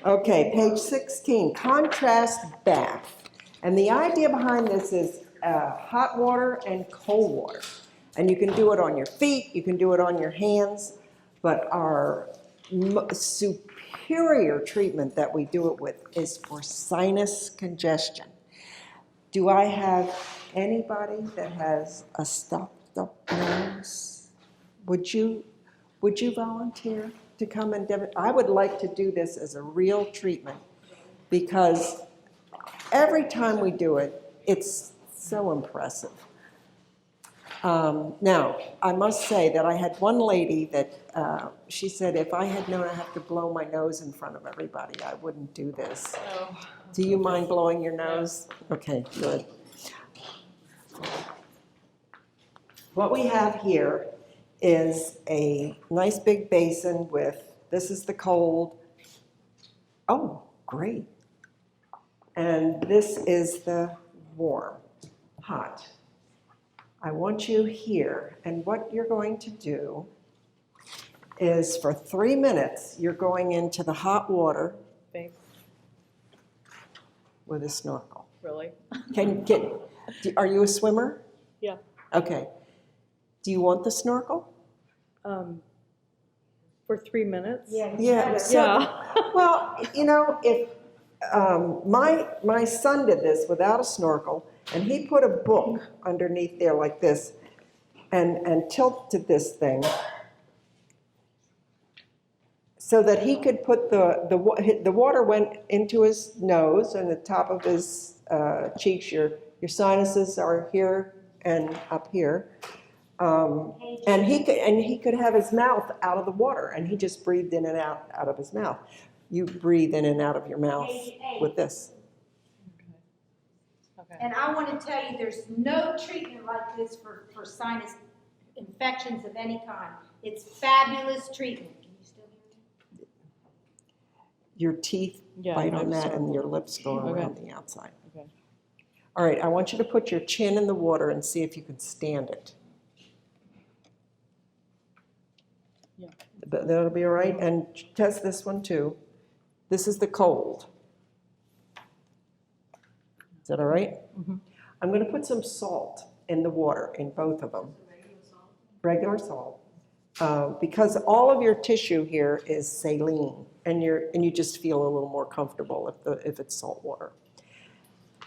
Okay, page 16, contrast bath. And the idea behind this is hot water and cold water. And you can do it on your feet, you can do it on your hands, but our superior treatment that we do it with is for sinus congestion. Do I have anybody that has a stopped up nose? Would you volunteer to come and I would like to do this as a real treatment because every time we do it, it's so impressive. Now, I must say that I had one lady that she said, if I had known I have to blow my nose in front of everybody, I wouldn't do this. Oh. Do you mind blowing your nose? Okay, good. What we have here is a nice big basin with, this is the cold. Oh, great. And this is the warm, hot. I want you here, and what you're going to do is for 3 minutes, you're going into the hot water Babe, with a snorkel. really? Are you a swimmer? Yeah. Okay. Do you want the snorkel? For 3 minutes? Yeah. Yeah. Well, if my son did this without a snorkel, and he put a book underneath there like this, and tilted this thing so that he could put the water went into his nose and the top of his cheeks. Your sinuses are here and up here. And he could have his mouth out of the water, and he just breathed in and out of his mouth. You breathe in and out of your mouth with this. Okay. And I want to tell you, there's no treatment like this for sinus infections of any kind. It's fabulous treatment. Can you still hear me? Your teeth bite on that, and your lips go around the outside. Okay. All right, I want you to put your chin in the water and see if you can stand it. Yeah. That'll be all right. And test this one too. This is the cold. Is that all right? Mm-hmm. I'm going to put some salt in the water in both of them. Regular salt. Because all of your tissue here is saline, and you just feel a little more comfortable if it's salt water.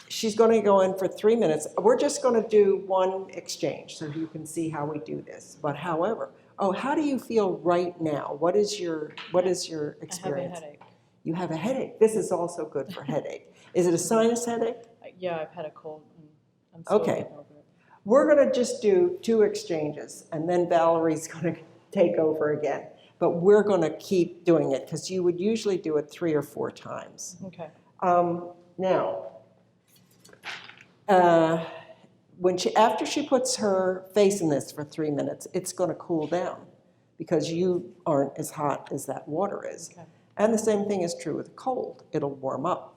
She's going to go in for 3 minutes. We're just going to do one exchange so you can see how we do this. But however, how do you feel right now? What is your experience? I have a headache. You have a headache. This is also good for headache. Is it a sinus headache? Yeah, I've had a cold. And I'm still Okay. getting over it. We're going to just do 2 exchanges, and then Valerie's going to take over again. But we're going to keep doing it because you would usually do it 3 or 4 times. Okay. Now, after she puts her face in this for 3 minutes, it's going to cool down because you aren't as hot as that water is. Okay. And the same thing is true with the cold. It'll warm up.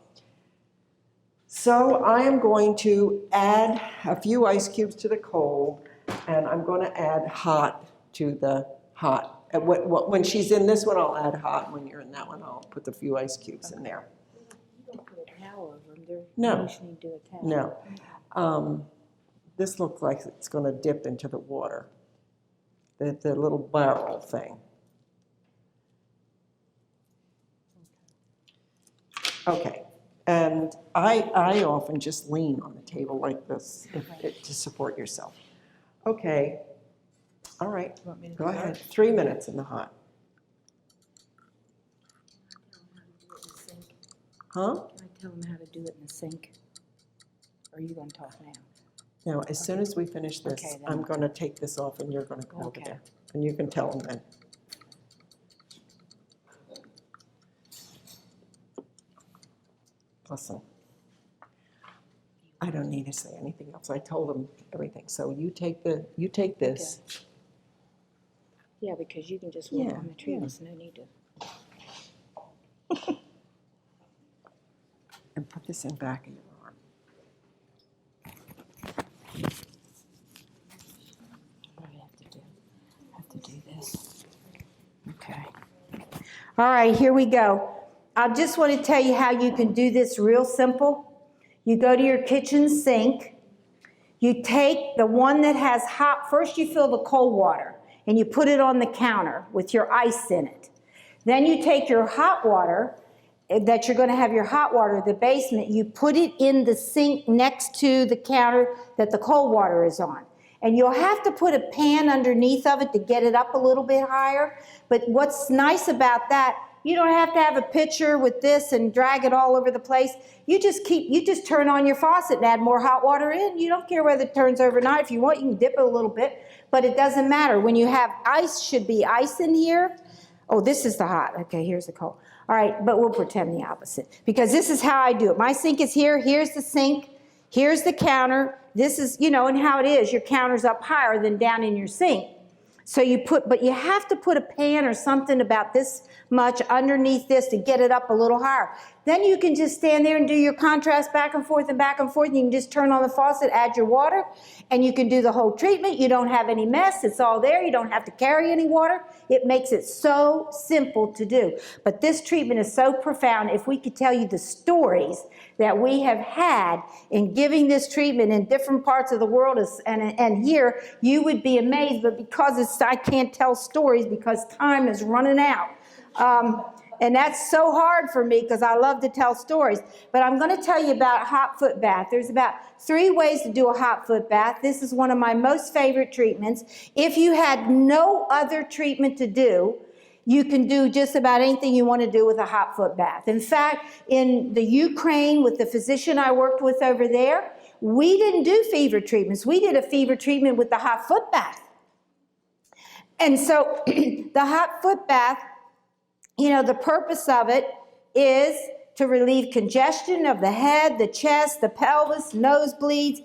So I am going to add a few ice cubes to the cold, and I'm going to add hot to the hot. When she's in this one, I'll add hot. When you're in that one, I'll put a few ice cubes in there. You don't put a towel over them. No. You need to do a towel. No. This looks like it's going to dip into the water, the little barrel thing. Okay. And I often just lean on the table like this to support yourself. Okay. All right. You want me to Go start? ahead. 3 minutes in the hot. Huh? Can I tell them how to do it in the sink? Or are you going to talk now? Now, as soon as we finish this, Okay, then. I'm going to take this off and you're going to go over Okay. there. And you can tell them then. Listen, I don't need to say anything else. I told them everything. So you take this. Yeah, because you can just walk Yeah, on the tree. There's no need to. And put this in back of your arm. What do I have to do this. Okay. All right, here we go. I just want to tell you how you can do this real simple. You go to your kitchen sink. You take the one that has hot, first you fill the cold water and you put it on the counter with your ice in it. Then you take your hot water that you're going to have your hot water in the basement, you put it in the sink next to the counter that the cold water is on. And you'll have to put a pan underneath of it to get it up a little bit higher. But what's nice about that, you don't have to have a pitcher with this and drag it all over the place. You just turn on your faucet and add more hot water in. You don't care whether it turns overnight. If you want, you can dip it a little bit, but it doesn't matter. When you have ice, should be ice in here. Oh, this is the hot. Okay, here's the cold. All right, but we'll pretend the opposite because this is how I do it. My sink is here. Here's the sink. Here's the counter. This is, and how it is. Your counter's up higher than down in your sink. So but you have to put a pan or something about this much underneath this to get it up a little higher. Then you can just stand there and do your contrast back and forth and back and forth. You can just turn on the faucet, add your water, and you can do the whole treatment. You don't have any mess. It's all there. You don't have to carry any water. It makes it so simple to do. But this treatment is so profound. If we could tell you the stories that we have had in giving this treatment in different parts of the world and here, you would be amazed. But because I can't tell stories because time is running out. And that's so hard for me because I love to tell stories. But I'm going to tell you about hot foot bath. There's about 3 ways to do a hot foot bath. This is one of my most favorite treatments. If you had no other treatment to do, you can do just about anything you want to do with a hot foot bath. In fact, in the Ukraine with the physician I worked with over there, we didn't do fever treatments. We did a fever treatment with the hot foot bath. And so the hot foot bath, the purpose of it is to relieve congestion of the head, the chest, the pelvis, nosebleeds.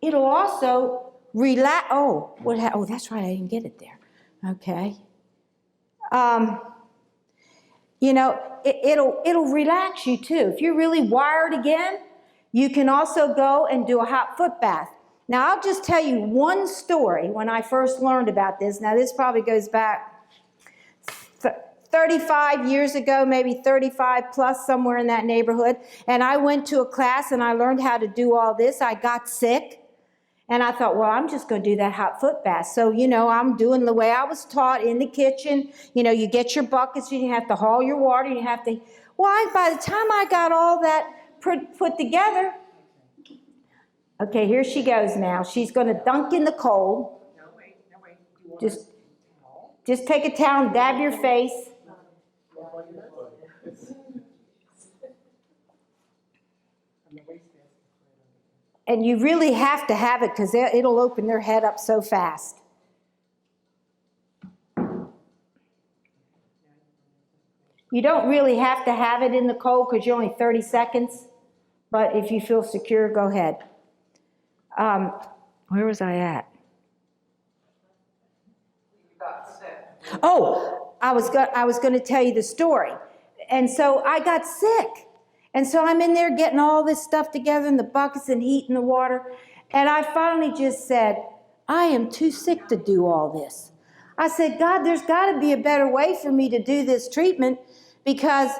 It'll also relax. Oh, that's right. I didn't get it there. Okay. It'll relax you too. If you're really wired again, you can also go and do a hot foot bath. Now, I'll just tell you one story when I first learned about this. Now, this probably goes back 35 years ago, maybe 35 plus, somewhere in that neighborhood. And I went to a class and I learned how to do all this. I got sick. And I thought, well, I'm just going to do that hot foot bath. So, I'm doing the way I was taught in the kitchen. You get your buckets, you have to haul your water, you have to... Well, by the time I got all that put together... Okay, here she goes now. She's going to dunk in the cold. No, wait. Just take a towel and dab your face. And you really have to have it because it'll open their head up so fast. You don't really have to have it in the cold because you're only 30 seconds. But if you feel secure, go ahead. Where was I at? Oh, I was going to tell you the story. And so I got sick. And so I'm in there getting all this stuff together in the buckets and heating the water. And I finally just said, I am too sick to do all this. I said, God, there's got to be a better way for me to do this treatment because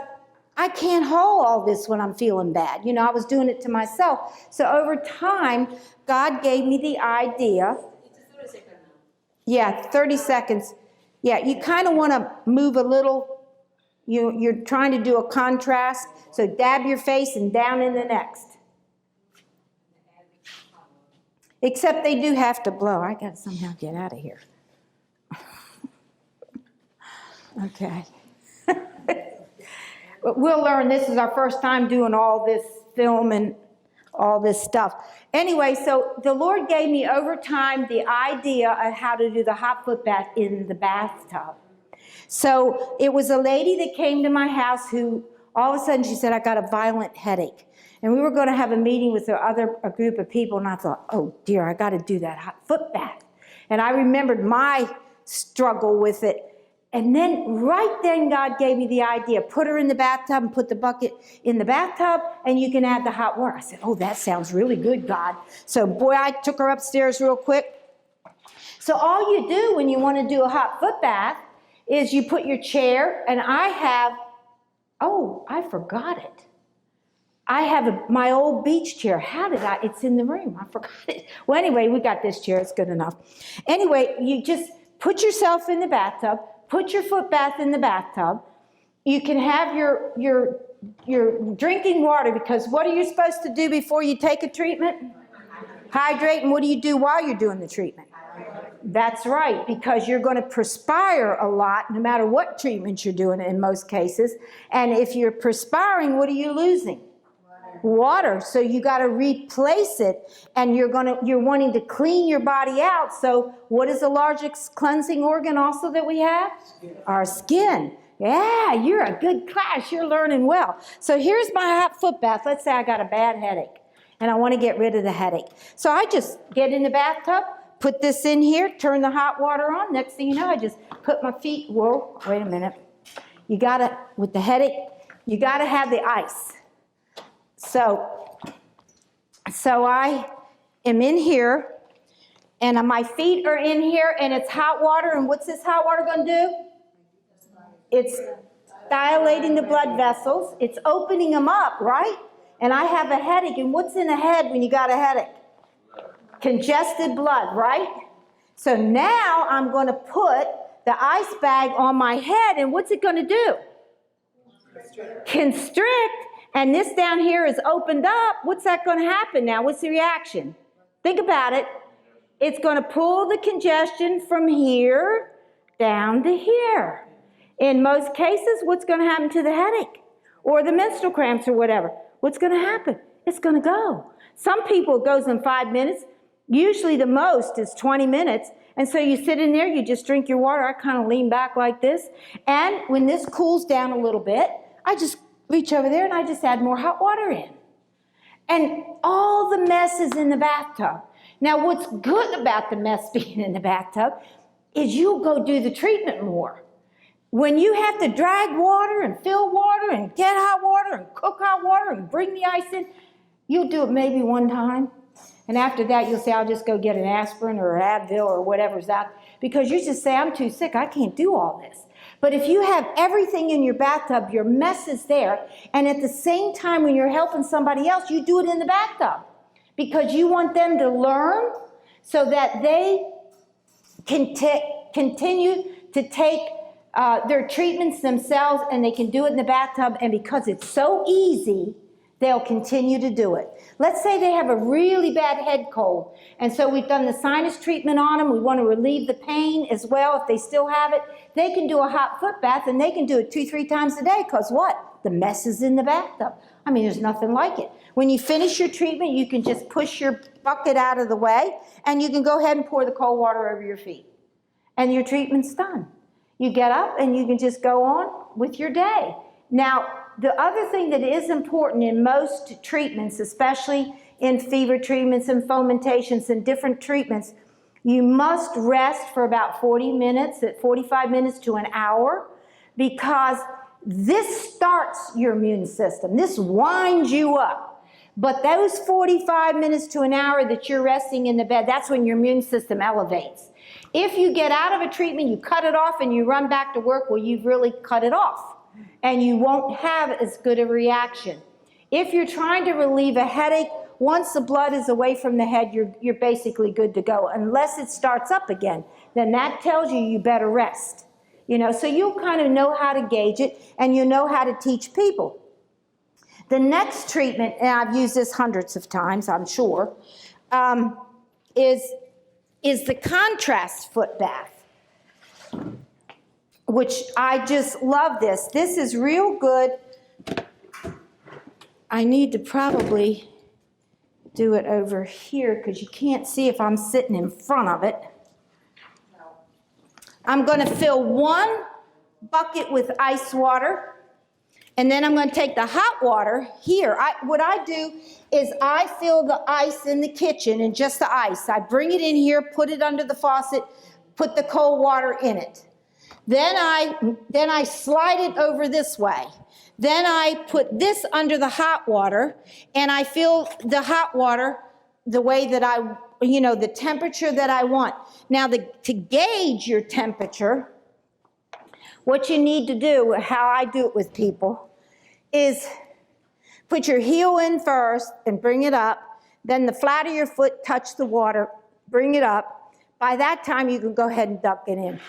I can't haul all this when I'm feeling bad. I was doing it to myself. So over time, God gave me the idea. Yeah, 30 seconds. Yeah, you kind of want to move a little. You're trying to do a contrast. So dab your face and down in the next. Except they do have to blow. I got to somehow get out of here. Okay. But we'll learn. This is our first time doing all this film and all this stuff. Anyway, so the Lord gave me over time the idea of how to do the hot foot bath in the bathtub. So it was a lady that came to my house who all of a sudden she said, I got a violent headache. And we were going to have a meeting with a group of people, and I thought, oh dear, I got to do that hot foot bath. And I remembered my struggle with it. And then right then God gave me the idea, put her in the bathtub and put the bucket in the bathtub and you can add the hot water. I said, oh, that sounds really good, God. So boy, I took her upstairs real quick. So all you do when you want to do a hot foot bath is you put your chair, and I have Oh, I forgot it. I have my old beach chair. It's in the room. I forgot it. Well, anyway, we got this chair. It's good enough. Anyway, you just put yourself in the bathtub, put your foot bath in the bathtub. You can have your drinking water, because what are you supposed to do before you take a treatment? Hydrate. And what do you do while you're doing the treatment? That's right, because you're going to perspire a lot no matter what treatment you're doing in most cases. And if you're perspiring, what are you losing? Water. So you got to replace it, and you're wanting to clean your body out. So what is the largest cleansing organ also that we have? Our skin. Yeah, you're a good class. You're learning well. So here's my hot foot bath. Let's say I got a bad headache and I want to get rid of the headache. So I just get in the bathtub, put this in here, turn the hot water on. Next thing you know, I just put my feet. Whoa, wait a minute. You got to, with the headache, you got to have the ice. So I am in here, and my feet are in here, and it's hot water. And what's this hot water going to do? It's dilating the blood vessels. It's opening them up, right? And I have a headache. And what's in the head when you got a headache? Congested blood, right? So now I'm going to put the ice bag on my head, and what's it going to do? Constrict. And this down here is opened up. What's that going to happen now? What's the reaction? Think about it. It's going to pull the congestion from here down to here. In most cases, what's going to happen to the headache or the menstrual cramps or whatever? What's going to happen? It's going to go. Some people, it goes in 5 minutes. Usually the most is 20 minutes. And so you sit in there, you just drink your water. I kind of lean back like this. And when this cools down a little bit, I just reach over there and I just add more hot water in. And all the mess is in the bathtub. Now, what's good about the mess being in the bathtub is you'll go do the treatment more. When you have to drag water and fill water and get hot water and cook hot water and bring the ice in, you'll do it maybe one time. And after that, you'll say, I'll just go get an aspirin or an Advil or whatever's out. Because you just say, I'm too sick. I can't do all this. But if you have everything in your bathtub, your mess is there. And at the same time, when you're helping somebody else, you do it in the bathtub. Because you want them to learn so that they can continue to take their treatments themselves, and they can do it in the bathtub. And because it's so easy, they'll continue to do it. Let's say they have a really bad head cold, and so we've done the sinus treatment on them. We want to relieve the pain as well if they still have it. They can do a hot foot bath, and they can do it 2-3 times a day, because what? The mess is in the bathtub. I mean, there's nothing like it. When you finish your treatment, you can just push your bucket out of the way, and you can go ahead and pour the cold water over your feet. And your treatment's done. You get up, and you can just go on with your day. Now, the other thing that is important in most treatments, especially in fever treatments and fomentations and different treatments, you must rest for about 40 minutes, 45 minutes to an hour, because this starts your immune system. This winds you up. But those 45 minutes to an hour that you're resting in the bed, that's when your immune system elevates. If you get out of a treatment, you cut it off, and you run back to work, well, you've really cut it off. And you won't have as good a reaction. If you're trying to relieve a headache, once the blood is away from the head, you're basically good to go. Unless it starts up again, then that tells you you better rest. You know, so you'll kind of know how to gauge it, and you know how to teach people. The next treatment, and I've used this hundreds of times, I'm sure, is the contrast foot bath, which I just love this. This is real good. I need to probably do it over here because you can't see if I'm sitting in front of it. I'm going to fill 1 bucket with ice water, and then I'm going to take the hot water here. What I do is I fill the ice in the kitchen, and just the ice. I bring it in here, put it under the faucet, put the cold water in it. Then I slide it over this way. Then I put this under the hot water, and I fill the hot water the way that the temperature that I want. Now, to gauge your temperature, what you need to do, how I do it with people, is put your heel in first and bring it up. Then the flat of your foot touch the water, bring it up. By that time, you can go ahead and duck it in.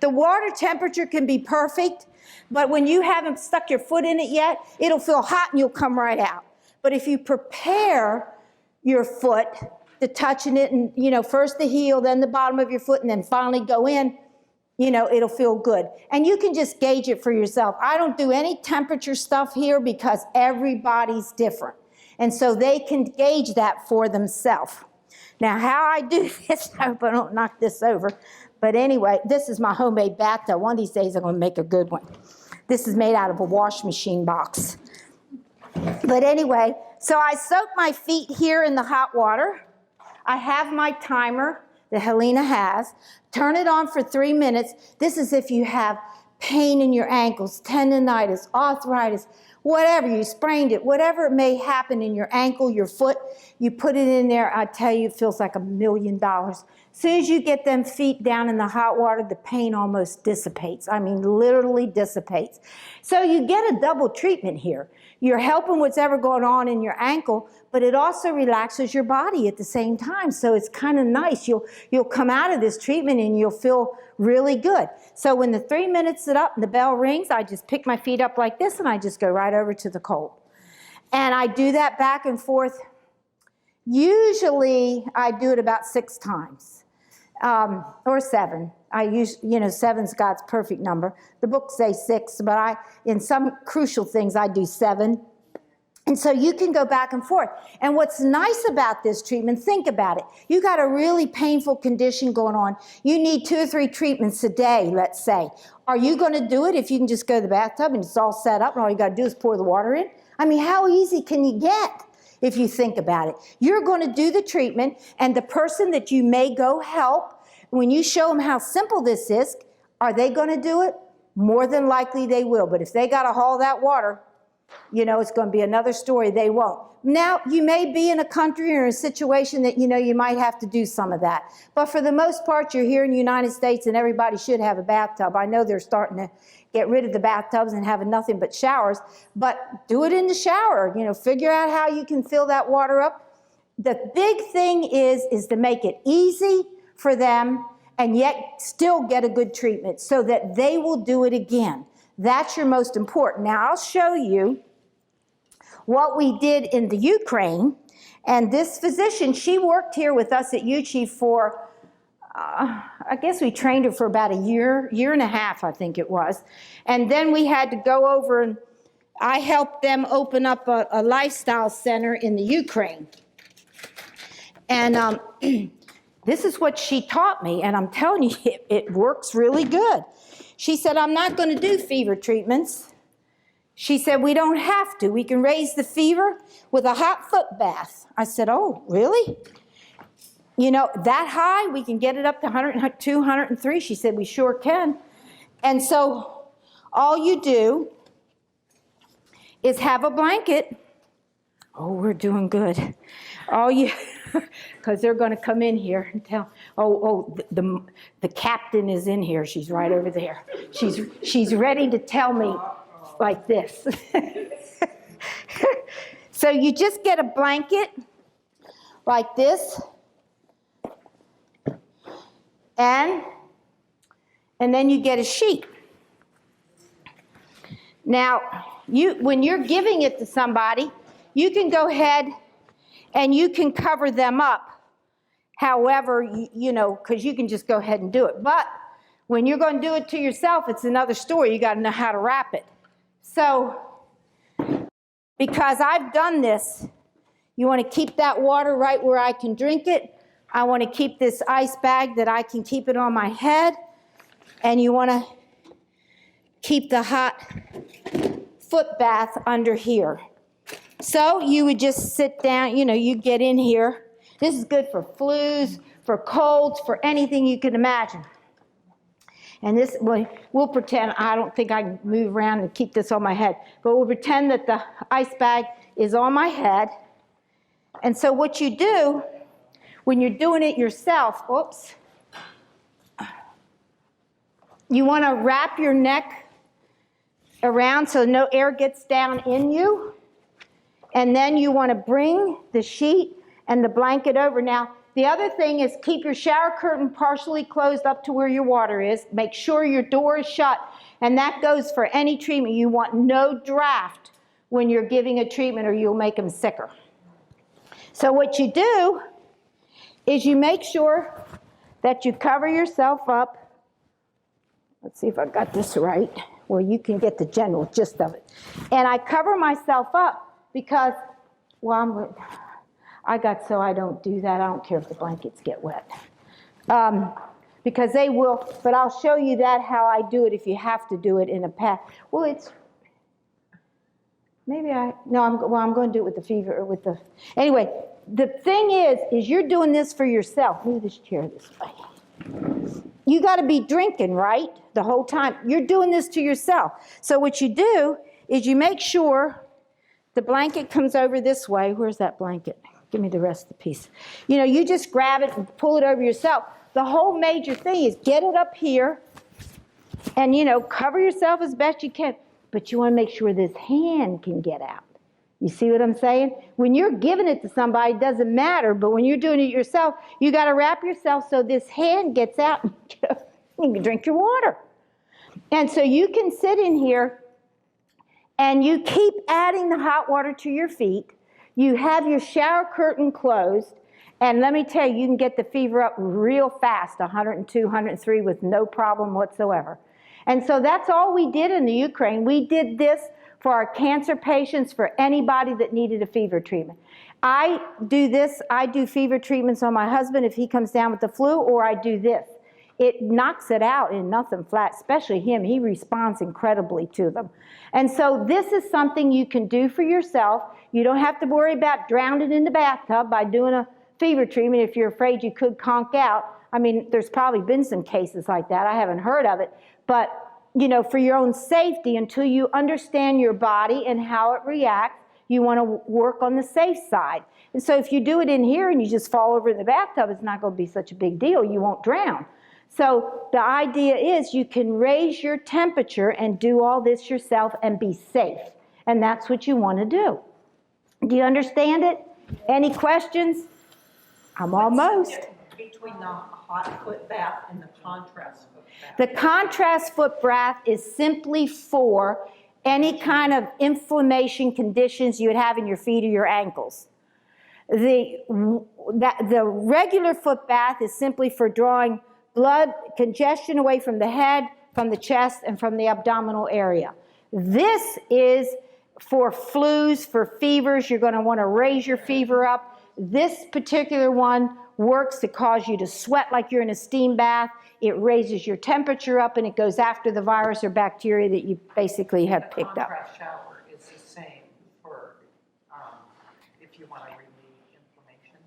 The water temperature can be perfect, but when you haven't stuck your foot in it yet, it'll feel hot and you'll come right out. But if you prepare your foot to touching it and, first the heel, then the bottom of your foot, and then finally go in, it'll feel good. And you can just gauge it for yourself. I don't do any temperature stuff here because everybody's different. And so they can gauge that for themselves. Now, how I do this, I hope I don't knock this over. But anyway, this is my homemade bathtub. One of these days I'm going to make a good one. This is made out of a wash machine box. But anyway, so I soak my feet here in the hot water. I have my timer that Helena has. Turn it on for 3 minutes. This is if you have pain in your ankles, tendonitis, arthritis, whatever, you sprained it, whatever it may happen in your ankle, your foot, you put it in there. I tell you, it feels like $1 million. As soon as you get them feet down in the hot water, the pain almost dissipates. I mean, literally dissipates. So you get a double treatment here. You're helping what's ever going on in your ankle, but it also relaxes your body at the same time. So it's kind of nice. You'll come out of this treatment and you'll feel really good. So when the 3 minutes is up and the bell rings, I just pick my feet up like this and I just go right over to the cold. And I do that back and forth. Usually I do it about 6 times, or 7. I use, 7's God's perfect number. The books say 6, but in some crucial things, I do 7. And so you can go back and forth. And what's nice about this treatment, think about it. You got a really painful condition going on. You need 2 or 3 treatments a day, let's say. Are you going to do it if you can just go to the bathtub and it's all set up and all you got to do is pour the water in? I mean, how easy can you get if you think about it? You're going to do the treatment, and the person that you may go help, when you show them how simple this is, are they going to do it? More than likely they will. But if they got to haul that water, it's going to be another story. They won't. Now, you may be in a country or a situation that, you might have to do some of that. But for the most part, you're here in the United States and everybody should have a bathtub. I know they're starting to get rid of the bathtubs and having nothing but showers, but do it in the shower. Figure out how you can fill that water up. The big thing is to make it easy for them and yet still get a good treatment so that they will do it again. That's your most important. Now, I'll show you what we did in the Ukraine. And this physician, she worked here with us at UCHI for, I guess we trained her for about a year and a half, I think it was. And then we had to go over and I helped them open up a lifestyle center in the Ukraine. And this is what she taught me, and I'm telling you, it works really good. She said, I'm not going to do fever treatments. She said, we don't have to. We can raise the fever with a hot foot bath. I said, oh, really? That high, we can get it up to 102, 103. She said, we sure can. And so all you do is have a blanket. Oh, we're doing good. Because they're going to come in here and tell, the captain is in here. She's right over there. She's ready to tell me like this. So you just get a blanket like this, and then you get a sheet. Now, when you're giving it to somebody, you can go ahead and you can cover them up however, because you can just go ahead and do it. But when you're going to do it to yourself, it's another story. You got to know how to wrap it. So, because I've done this, you want to keep that water right where I can drink it. I want to keep this ice bag that I can keep it on my head. And you want to keep the hot foot bath under here. So you would just sit down, you get in here. This is good for flus, for colds, for anything you can imagine. And this, we'll pretend, I don't think I can move around and keep this on my head, but we'll pretend that the ice bag is on my head. And so what you do, when you're doing it yourself, you want to wrap your neck around so no air gets down in you. And then you want to bring the sheet and the blanket over. Now, the other thing is keep your shower curtain partially closed up to where your water is. Make sure your door is shut. And that goes for any treatment. You want no draft when you're giving a treatment or you'll make them sicker. So what you do is you make sure that you cover yourself up. Let's see if I got this right. Well, you can get the general gist of it. And I cover myself up because, well, I don't do that. I don't care if the blankets get wet. Because they will, but I'll show you that how I do it if you have to do it in a pad. Well, I'm going to do it with the fever, anyway, the thing is you're doing this for yourself. Move this chair this way. You got to be drinking, right? The whole time. You're doing this to yourself. So what you do is you make sure the blanket comes over this way. Where's that blanket? Give me the rest of the piece. You just grab it and pull it over yourself. The whole major thing is get it up here and, cover yourself as best you can. But you want to make sure this hand can get out. You see what I'm saying? When you're giving it to somebody, it doesn't matter. But when you're doing it yourself, you got to wrap yourself so this hand gets out and you can drink your water. And so you can sit in here and you keep adding the hot water to your feet. You have your shower curtain closed. And let me tell you, you can get the fever up real fast, 102, 103 with no problem whatsoever. And so that's all we did in the Ukraine. We did this for our cancer patients, for anybody that needed a fever treatment. I do fever treatments on my husband if he comes down with the flu, or I do this. It knocks it out in nothing flat, especially him. He responds incredibly to them. And so this is something you can do for yourself. You don't have to worry about drowning in the bathtub by doing a fever treatment if you're afraid you could conk out. I mean, there's probably been some cases like that. I haven't heard of it. But, for your own safety, until you understand your body and how it reacts, you want to work on the safe side. And so if you do it in here and you just fall over in the bathtub, it's not going to be such a big deal. You won't drown. So the idea is you can raise your temperature and do all this yourself and be safe. And that's what you want to do. Do you understand it? Any questions? I'm almost. Between the hot foot bath and the contrast foot bath. The contrast foot bath is simply for any kind of inflammation conditions you would have in your feet or your ankles. The regular foot bath is simply for drawing blood congestion away from the head, from the chest, and from the abdominal area. This is for flus, for fevers. You're going to want to raise your fever up. This particular one works to cause you to sweat like you're in a steam bath. It raises your temperature up, and it goes after the virus or bacteria that you basically have picked up. The contrast shower is the same for if you want to relieve inflammation.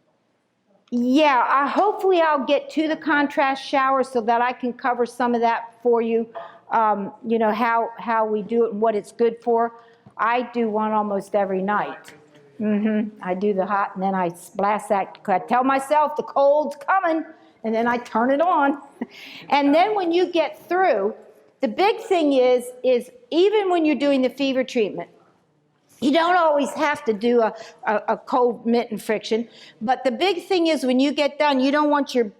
Yeah, hopefully I'll get to the contrast shower so that I can cover some of that for you, how we do it and what it's good for. I do one almost every night. I do the hot, and then I blast that. I tell myself the cold's coming, and then I turn it on. And then when you get through, the big thing is even when you're doing the fever treatment, you don't always have to do a cold mitten friction, but the big thing is when you get done, you don't want your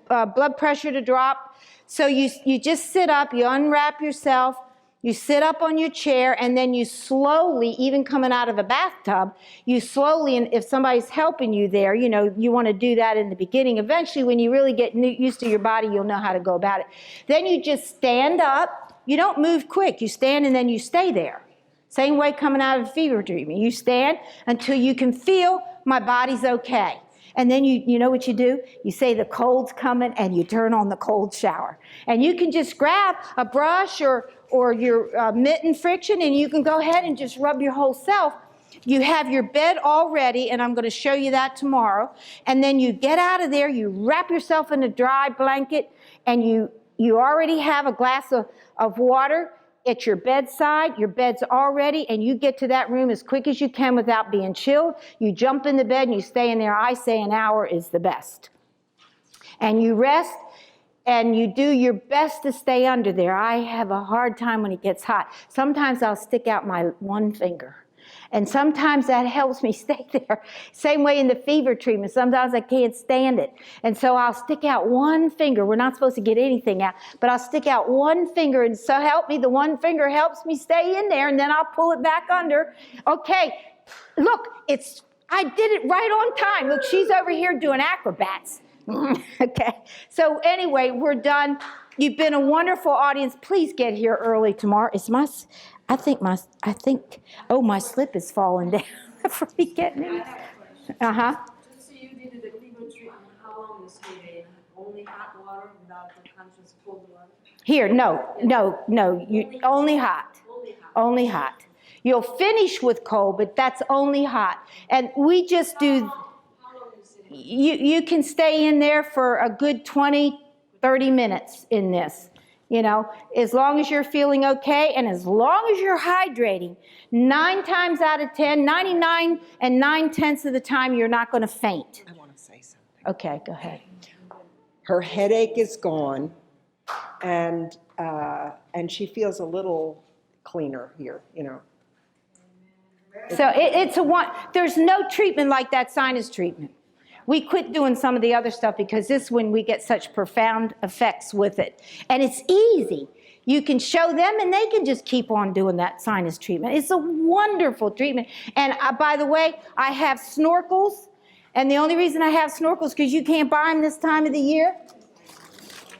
blood pressure to drop. So you just sit up, you unwrap yourself, you sit up on your chair, and then you slowly, even coming out of a bathtub, you slowly, and if somebody's helping you there, you want to do that in the beginning. Eventually, when you really get used to your body, you'll know how to go about it. Then you just stand up. You don't move quick. You stand and then you stay there. Same way coming out of fever treatment. You stand until you can feel my body's okay. And then you know what you do? You say the cold's coming, and you turn on the cold shower. And you can just grab a brush or your mitten friction, and you can go ahead and just rub your whole self. You have your bed all ready, and I'm going to show you that tomorrow. And then you get out of there, you wrap yourself in a dry blanket, and you already have a glass of water at your bedside. Your bed's all ready, and you get to that room as quick as you can without being chilled. You jump in the bed, and you stay in there. I say an hour is the best. And you rest. and you do your best to stay under there. I have a hard time when it gets hot. Sometimes I'll stick out my one finger. And sometimes that helps me stay there. Same way in the fever treatment. Sometimes I can't stand it. And so I'll stick out one finger. We're not supposed to get anything out, but I'll stick out one finger, and so help me, the one finger helps me stay in there, and then I'll pull it back under. Okay, look, I did it right on time. Look, she's over here doing acrobats. Okay, so anyway, we're done. You've been a wonderful audience. Please get here early tomorrow. I think, oh, my slip is falling down from me getting it. Uh-huh. So you did the fever treatment, how long you stayed in? Only hot water without the conscious cold water? Here, no, only hot. Only hot. You'll finish with cold, but that's only hot. And we just do, How long you sit in? you can stay in there for a good 20, 30 minutes in this. You know, as long as you're feeling okay and as long as you're hydrating, 9 times out of 10, 99 and 9/10 of the time, you're not going to faint. I want to say something. Okay, go ahead. Her headache is gone, and she feels a little cleaner here, you know. So it's a one, there's no treatment like that sinus treatment. We quit doing some of the other stuff because this one we get such profound effects with it. And it's easy. You can show them and they can just keep on doing that sinus treatment. It's a wonderful treatment. And by the way, I have snorkels. And the only reason I have snorkels is because you can't buy them this time of the year.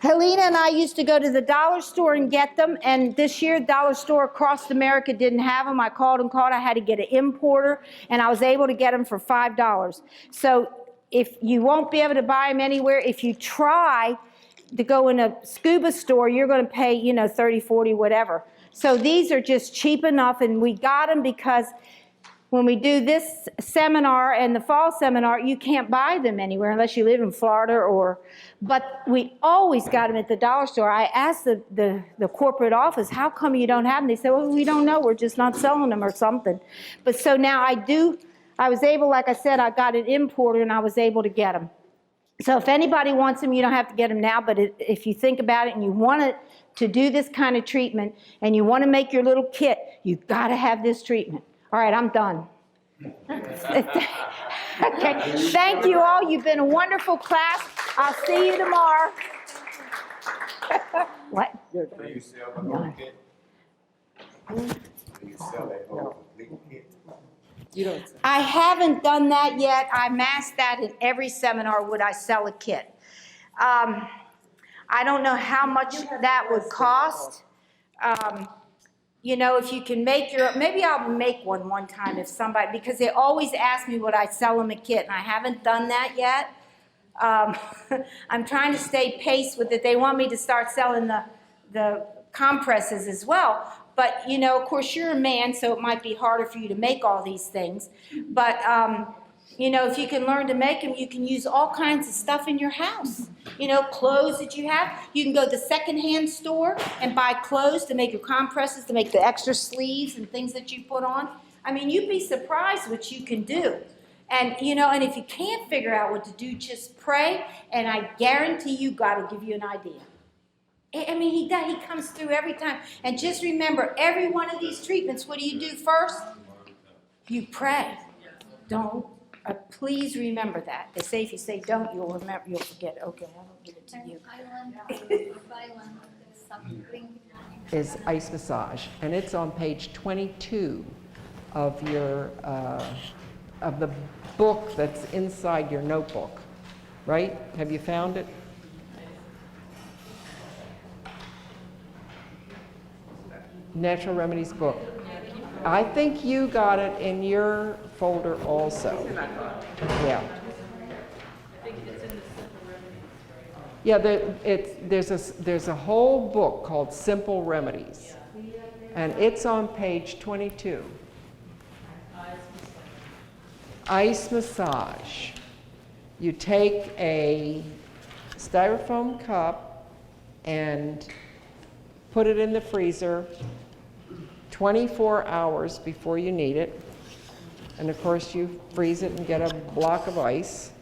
Helena and I used to go to the dollar store and get them, and this year, dollar store across America didn't have them. I called, I had to get an importer, and I was able to get them for $5. So if you won't be able to buy them anywhere, if you try to go in a scuba store, you're going to pay, you know, 30, 40, whatever. So these are just cheap enough, and we got them because when we do this seminar and the fall seminar, you can't buy them anywhere unless you live in Florida but we always got them at the dollar store. I asked the corporate office, how come you don't have them? They said, well, we don't know. We're just not selling them or something. But so now I was able, like I said, I got an importer and I was able to get them. So if anybody wants them, you don't have to get them now, but if you think about it and you want to do this kind of treatment and you want to make your little kit, you've got to have this treatment. All right, I'm done. Okay, thank you all. You've been a wonderful class. I'll see you tomorrow. What? Do you sell the whole kit? Do you sell that whole legal kit? You don't. I haven't done that yet. I'm asked that in every seminar, would I sell a kit? I don't know how much that would cost. You know, if you can make maybe I'll make one time if somebody, because they always ask me would I sell them a kit, and I haven't done that yet. I'm trying to stay pace with it. They want me to start selling the compresses as well. But, you know, of course, you're a man, so it might be harder for you to make all these things. But, you know, if you can learn to make them, you can use all kinds of stuff in your house. You know, clothes that you have. You can go to the secondhand store and buy clothes to make your compresses, to make the extra sleeves and things that you put on. I mean, you'd be surprised what you can do. And, you know, and if you can't figure out what to do, just pray, and I guarantee you God will give you an idea. I mean, he comes through every time. And just remember, every one of these treatments, what do you do first? You pray. Don't. Please remember that. They say if you say don't, you'll forget. Okay, I will give it to you. I want to buy one. There's something. Is ice massage, and it's on page 22 of your of the book that's inside your notebook, right? Have you found it? Natural Remedies book. I think you got it in your folder also. Yeah. Yeah, there's a whole book called Simple Remedies, and it's on page 22. Ice massage. You take a styrofoam cup and put it in the freezer 24 hours before you need it. And of course you freeze it and get a block of ice.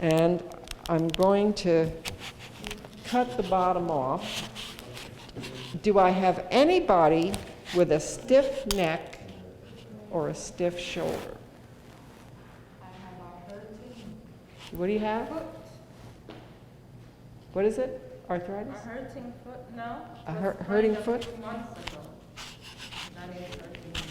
And I'm going to cut the bottom off. Do I have anybody with a stiff neck or a stiff shoulder? What do you have? What is it? Arthritis? A hurting foot, no? A hurting foot? Months ago. Not even 13 years.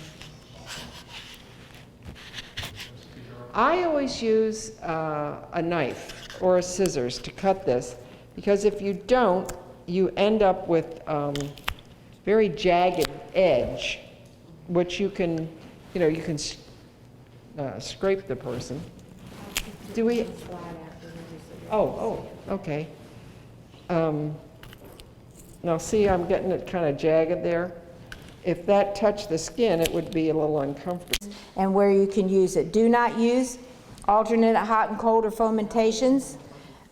I always use a knife or a scissors to cut this, because if you don't, you end up with very jagged edge, which you can, you can scrape the person. Do we? Oh, okay. Now see, I'm getting it kind of jagged there. If that touched the skin, it would be a little uncomfortable. And where you can use it. Do not use alternate hot and cold or fomentations.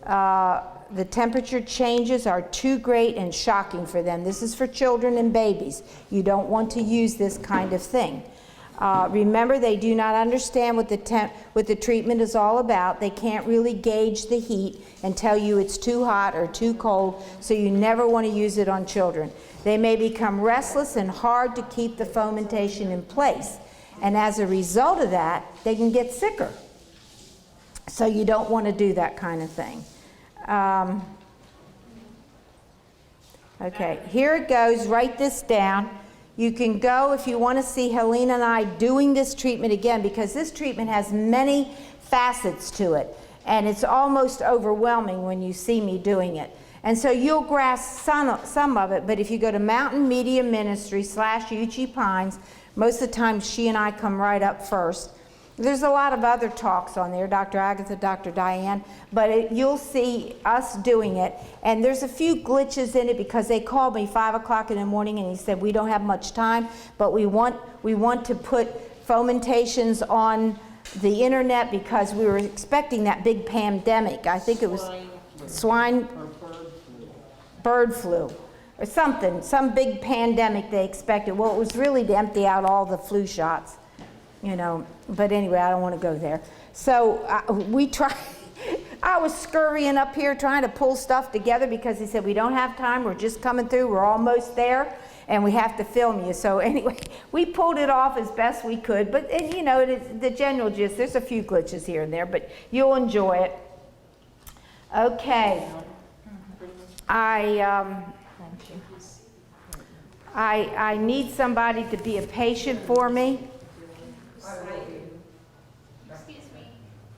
The temperature changes are too great and shocking for them. This is for children and babies. You don't want to use this kind of thing. Remember, they do not understand what the treatment is all about. They can't really gauge the heat and tell you it's too hot or too cold, so you never want to use it on children. They may become restless and hard to keep the fomentation in place. And as a result of that, they can get sicker. So you don't want to do that kind of thing. Okay, here it goes. Write this down. You can go if you want to see Helena and I doing this treatment again, because this treatment has many facets to it, and it's almost overwhelming when you see me doing it. And so you'll grasp some of it, but if you go to Mountain Media Ministry / Uchee Pines, most of the time she and I come right up first. There's a lot of other talks on there, Dr. Agatha, Dr. Diane, but you'll see us doing it. And there's a few glitches in it because they called me 5 o'clock in the morning and he said, we don't have much time, but we want to put fomentations on the internet because we were expecting that big pandemic. I think it was swine, bird flu, or something, some big pandemic they expected. Well, it was really to empty out all the flu shots. But anyway, I don't want to go there. So we tried, I was scurrying up here trying to pull stuff together because he said, we don't have time, we're just coming through, we're almost there, and we have to film you. So anyway, we pulled it off as best we could, but the general gist, there's a few glitches here and there, but you'll enjoy it. Okay. I need somebody to be a patient for me. Excuse me.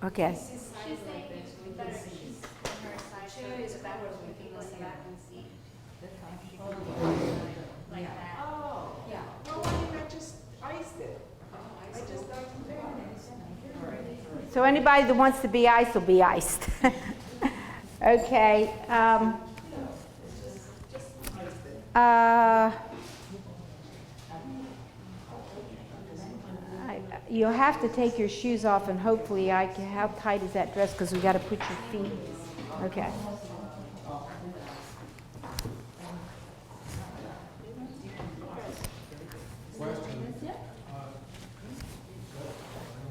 Okay. She's saying it's better. She's on her side. She is backwards looking so you can see the country. Like that. Oh, yeah. Well, why didn't I just ice it? I just So anybody that wants to be iced will be iced. Okay. You'll have to take your shoes off, and hopefully how tight is that dress? Because we got to put your feet. Okay. Question. I know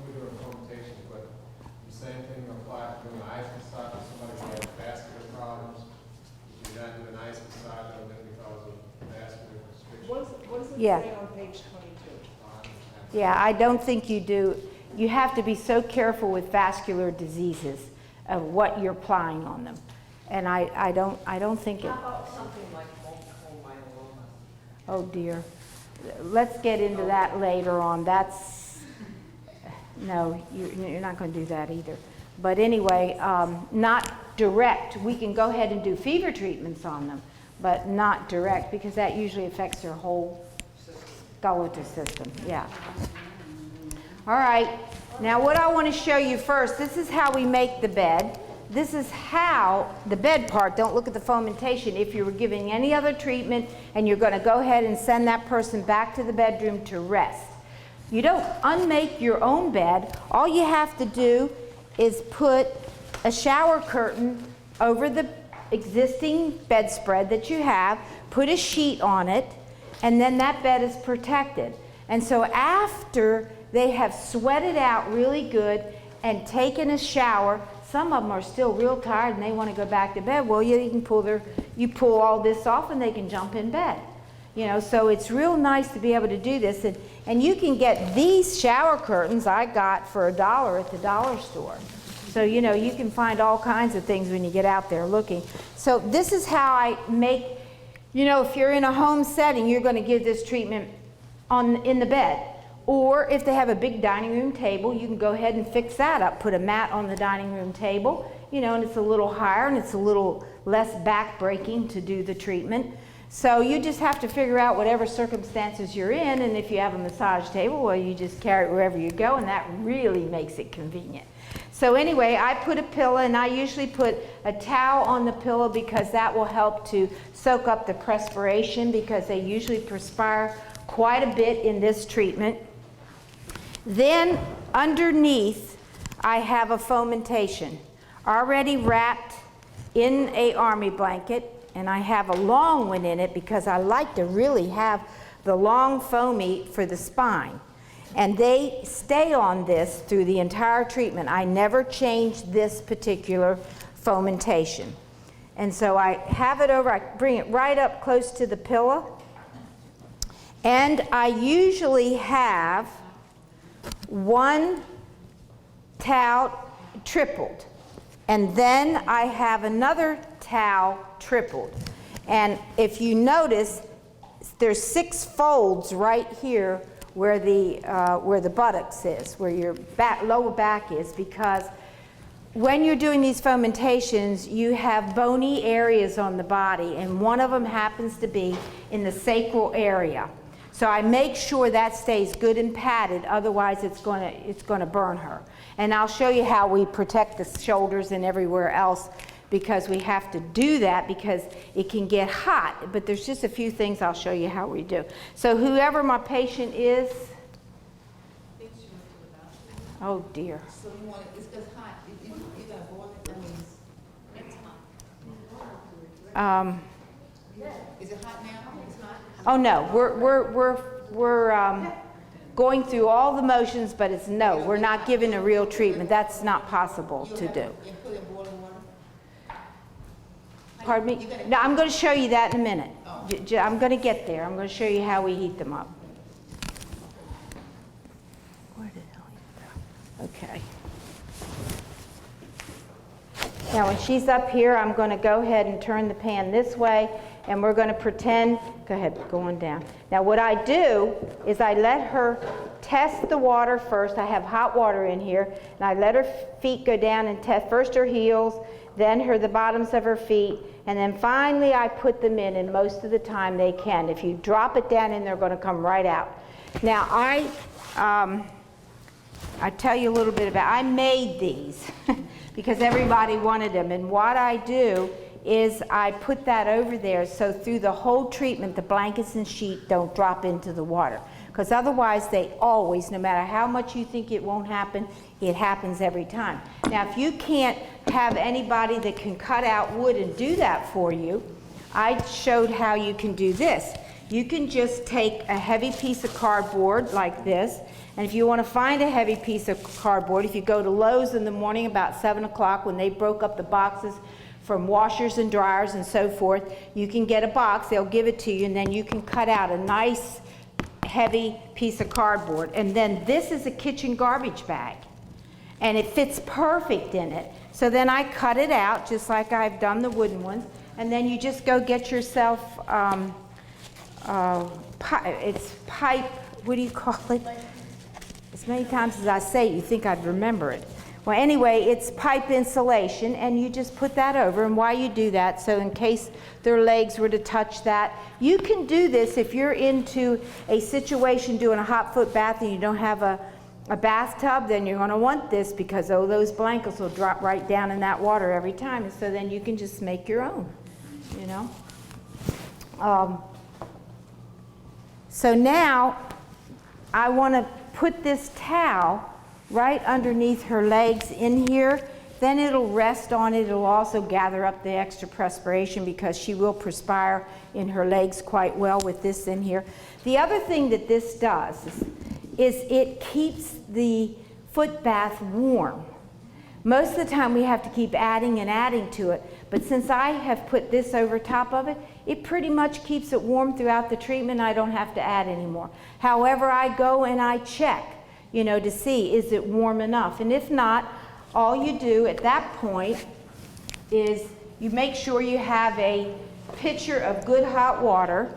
we're doing fermentation, but the same thing applies to an ice massage for somebody who has vascular problems. You do not do an ice massage on them because of vascular restrictions. What does it Yeah. say on page 22? Yeah, I don't think you do. You have to be so careful with vascular diseases of what you're applying on them. And I don't think it. How about something like multiple myeloma? Oh dear. Let's get into that later on. No, you're not going to do that either. But anyway, not direct. We can go ahead and do fever treatments on them, but not direct, because that usually affects their whole skeletal system. Yeah. All right. Now what I want to show you first, this is how we make the bed. This is how, the bed part, don't look at the fomentation. If you were giving any other treatment and you're going to go ahead and send that person back to the bedroom to rest. You don't unmake your own bed. All you have to do is put a shower curtain over the existing bedspread that you have, put a sheet on it, and then that bed is protected. And so after they have sweated out really good and taken a shower, some of them are still real tired and they want to go back to bed. Well, you can pull their you pull all this off and they can jump in bed. You know, so it's real nice to be able to do this. And you can get these shower curtains I got for $1 at the dollar store. So, you know, you can find all kinds of things when you get out there looking. So this is how I make, you know, if you're in a home setting, you're going to give this treatment in the bed. Or if they have a big dining room table, you can go ahead and fix that up. Put a mat on the dining room table, you know, and it's a little higher and it's a little less back-breaking to do the treatment. So you just have to figure out whatever circumstances you're in, and if you have a massage table, well, you just carry it wherever you go, and that really makes it convenient. So anyway, I put a pillow, and I usually put a towel on the pillow because that will help to soak up the perspiration, because they usually perspire quite a bit in this treatment. Then underneath, I have a fomentation already wrapped in a army blanket. And I have a long one in it because I like to really have the long foamy for the spine. And they stay on this through the entire treatment. I never change this particular fomentation. And so I have it over, I bring it right up close to the pillow. And I usually have one towel tripled. And then I have another towel tripled. And if you notice, there's 6 folds right here where the buttocks is, where your lower back is, because when you're doing these fomentations, you have bony areas on the body, and one of them happens to be in the sacral area. So I make sure that stays good and padded, otherwise it's going to burn her. And I'll show you how we protect the shoulders and everywhere else, because we have to do that because it can get hot. But there's just a few things I'll show you how we do. So whoever my patient is, oh dear. So you want it, it's just hot. You gotta boil it, that means it's hot. Is it hot now? It's hot? Oh no, we're going through all the motions, but it's no, we're not giving a real treatment. That's not possible to do. You put it in boiling water? Pardon me? No, I'm going to show you that in a minute. I'm going to get there. I'm going to show you how we heat them up. Where did I go? Okay. Now when she's up here, I'm going to go ahead and turn the pan this way, and we're going to pretend, go ahead, go on down. Now what I do is I let her test the water first. I have hot water in here, and I let her feet go down and test first her heels, then the bottoms of her feet, and then finally I put them in, and most of the time they can. If you drop it down in, they're going to come right out. Now I tell you a little bit about, I made these because everybody wanted them, and what I do is I put that over there so through the whole treatment the blankets and sheet don't drop into the water, because otherwise they always, no matter how much you think it won't happen, it happens every time. Now if you can't have anybody that can cut out wood and do that for you, I showed how you can do this. You can just take a heavy piece of cardboard like this, and if you want to find a heavy piece of cardboard, if you go to Lowe's in the morning about 7 o'clock when they broke up the boxes from washers and dryers and so forth, you can get a box, they'll give it to you, and then you can cut out a nice heavy piece of cardboard. And then this is a kitchen garbage bag, and it fits perfect in it. So then I cut it out just like I've done the wooden ones, and then you just go get yourself it's pipe, what do you call it? As many times as I say it, you think I'd remember it. Well, anyway, it's pipe insulation, and you just put that over, and why you do that, so in case their legs were to touch that. You can do this if you're into a situation doing a hot foot bath and you don't have a bathtub, then you're going to want this, because those blankets will drop right down in that water every time, and so then you can just make your own, you know. So now I want to put this towel right underneath her legs in here. Then it'll rest on it. It'll also gather up the extra perspiration, because she will perspire in her legs quite well with this in here. The other thing that this does is it keeps the foot bath warm. Most of the time we have to keep adding and adding to it, But since I have put this over top of it, it pretty much keeps it warm throughout the treatment. I don't have to add any more. However, I go and I check, you know, to see, is it warm enough? And if not, all you do at that point is you make sure you have a pitcher of good hot water,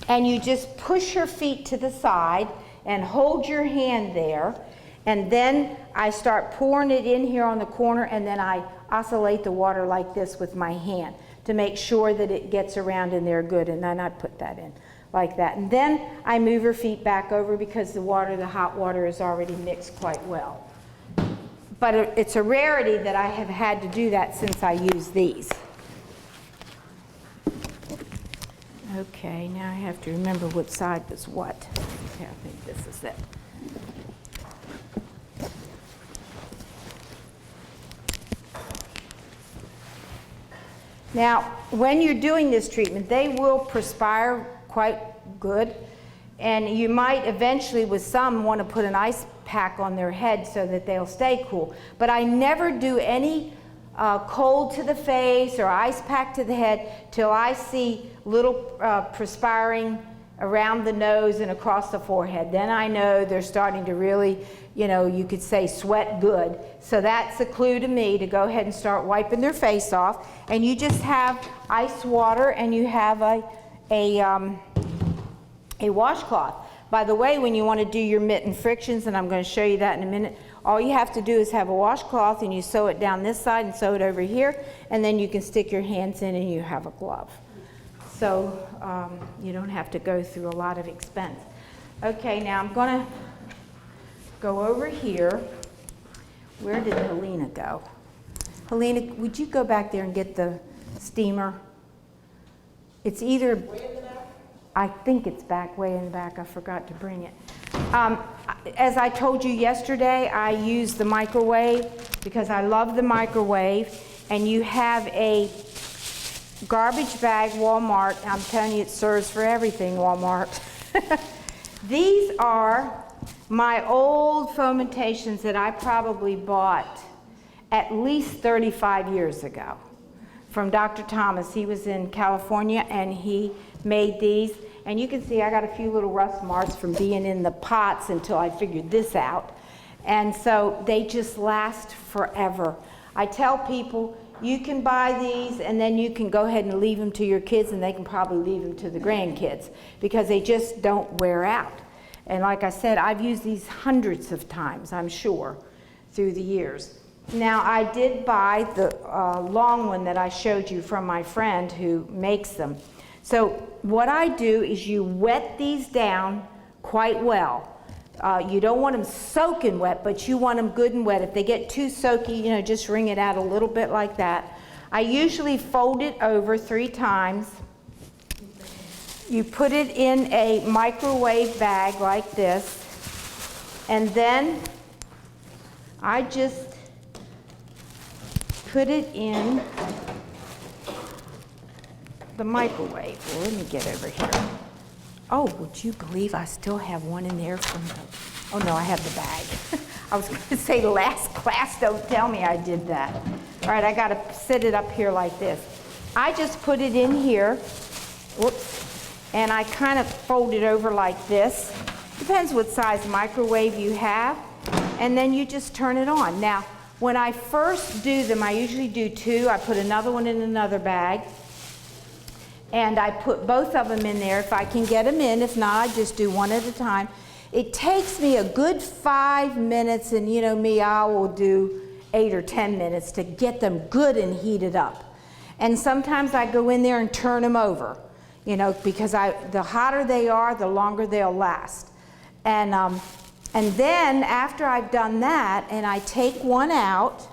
and you just push your feet to the side and hold your hand there, and then I start pouring it in here on the corner, and then I oscillate the water like this with my hand to make sure that it gets around in there good, and then I put that in like that. And then I move her feet back over because the hot water is already mixed quite well. But it's a rarity that I have had to do that since I use these. Okay, now I have to remember what side was what. Okay, I think this is it. Now, when you're doing this treatment, they will perspire quite good, and you might eventually, with some, want to put an ice pack on their head so that they'll stay cool. But I never do any cold to the face or ice pack to the head till I see little perspiring around the nose and across the forehead. Then I know they're starting to really, you know, you could say sweat good. So that's a clue to me to go ahead and start wiping their face off. And you just have ice water, and you have a washcloth. By the way, when you want to do your mitten frictions, and I'm going to show you that in a minute, all you have to do is have a washcloth, and you sew it down this side and sew it over here, and then you can stick your hands in and you have a glove. So you don't have to go through a lot of expense. Okay, now I'm going to go over here. Where did Helena go? Helena, would you go back there and get the steamer? It's either, I think it's back, way in the back. I forgot to bring it. As I told you yesterday, I use the microwave because I love the microwave, and you have a garbage bag, Walmart. I'm telling you, it serves for everything, Walmart. These are my old fomentations that I probably bought at least 35 years ago from Dr. Thomas. He was in California, and he made these. And you can see I got a few little rust marks from being in the pots until I figured this out. And so they just last forever. I tell people, you can buy these and then you can go ahead and leave them to your kids, and they can probably leave them to the grandkids because they just don't wear out. And like I said, I've used these hundreds of times, I'm sure, through the years. Now, I did buy the long one that I showed you from my friend who makes them. So what I do is you wet these down quite well. You don't want them soaking wet, but you want them good and wet. If they get too soaky, you know, just wring it out a little bit like that. I usually fold it over 3 times. You put it in a microwave bag like this, and then I just put it in the microwave. Well, let me get over here. Oh, would you believe I still have one in there from the, oh no, I have the bag. I was going to say last class, don't tell me I did that. All right, I got to set it up here like this. I just put it in here, whoops, and I kind of fold it over like this. Depends what size microwave you have, and then you just turn it on. Now, when I first do them, I usually do 2. I put another one in another bag, and I put both of them in there if I can get them in. If not, I just do one at a time. It takes me a good 5 minutes, and you know me, I will do 8 or 10 minutes to get them good and heated up. And sometimes I go in there and turn them over, you know, because the hotter they are, the longer they'll last. And then after I've done that, and I take one out,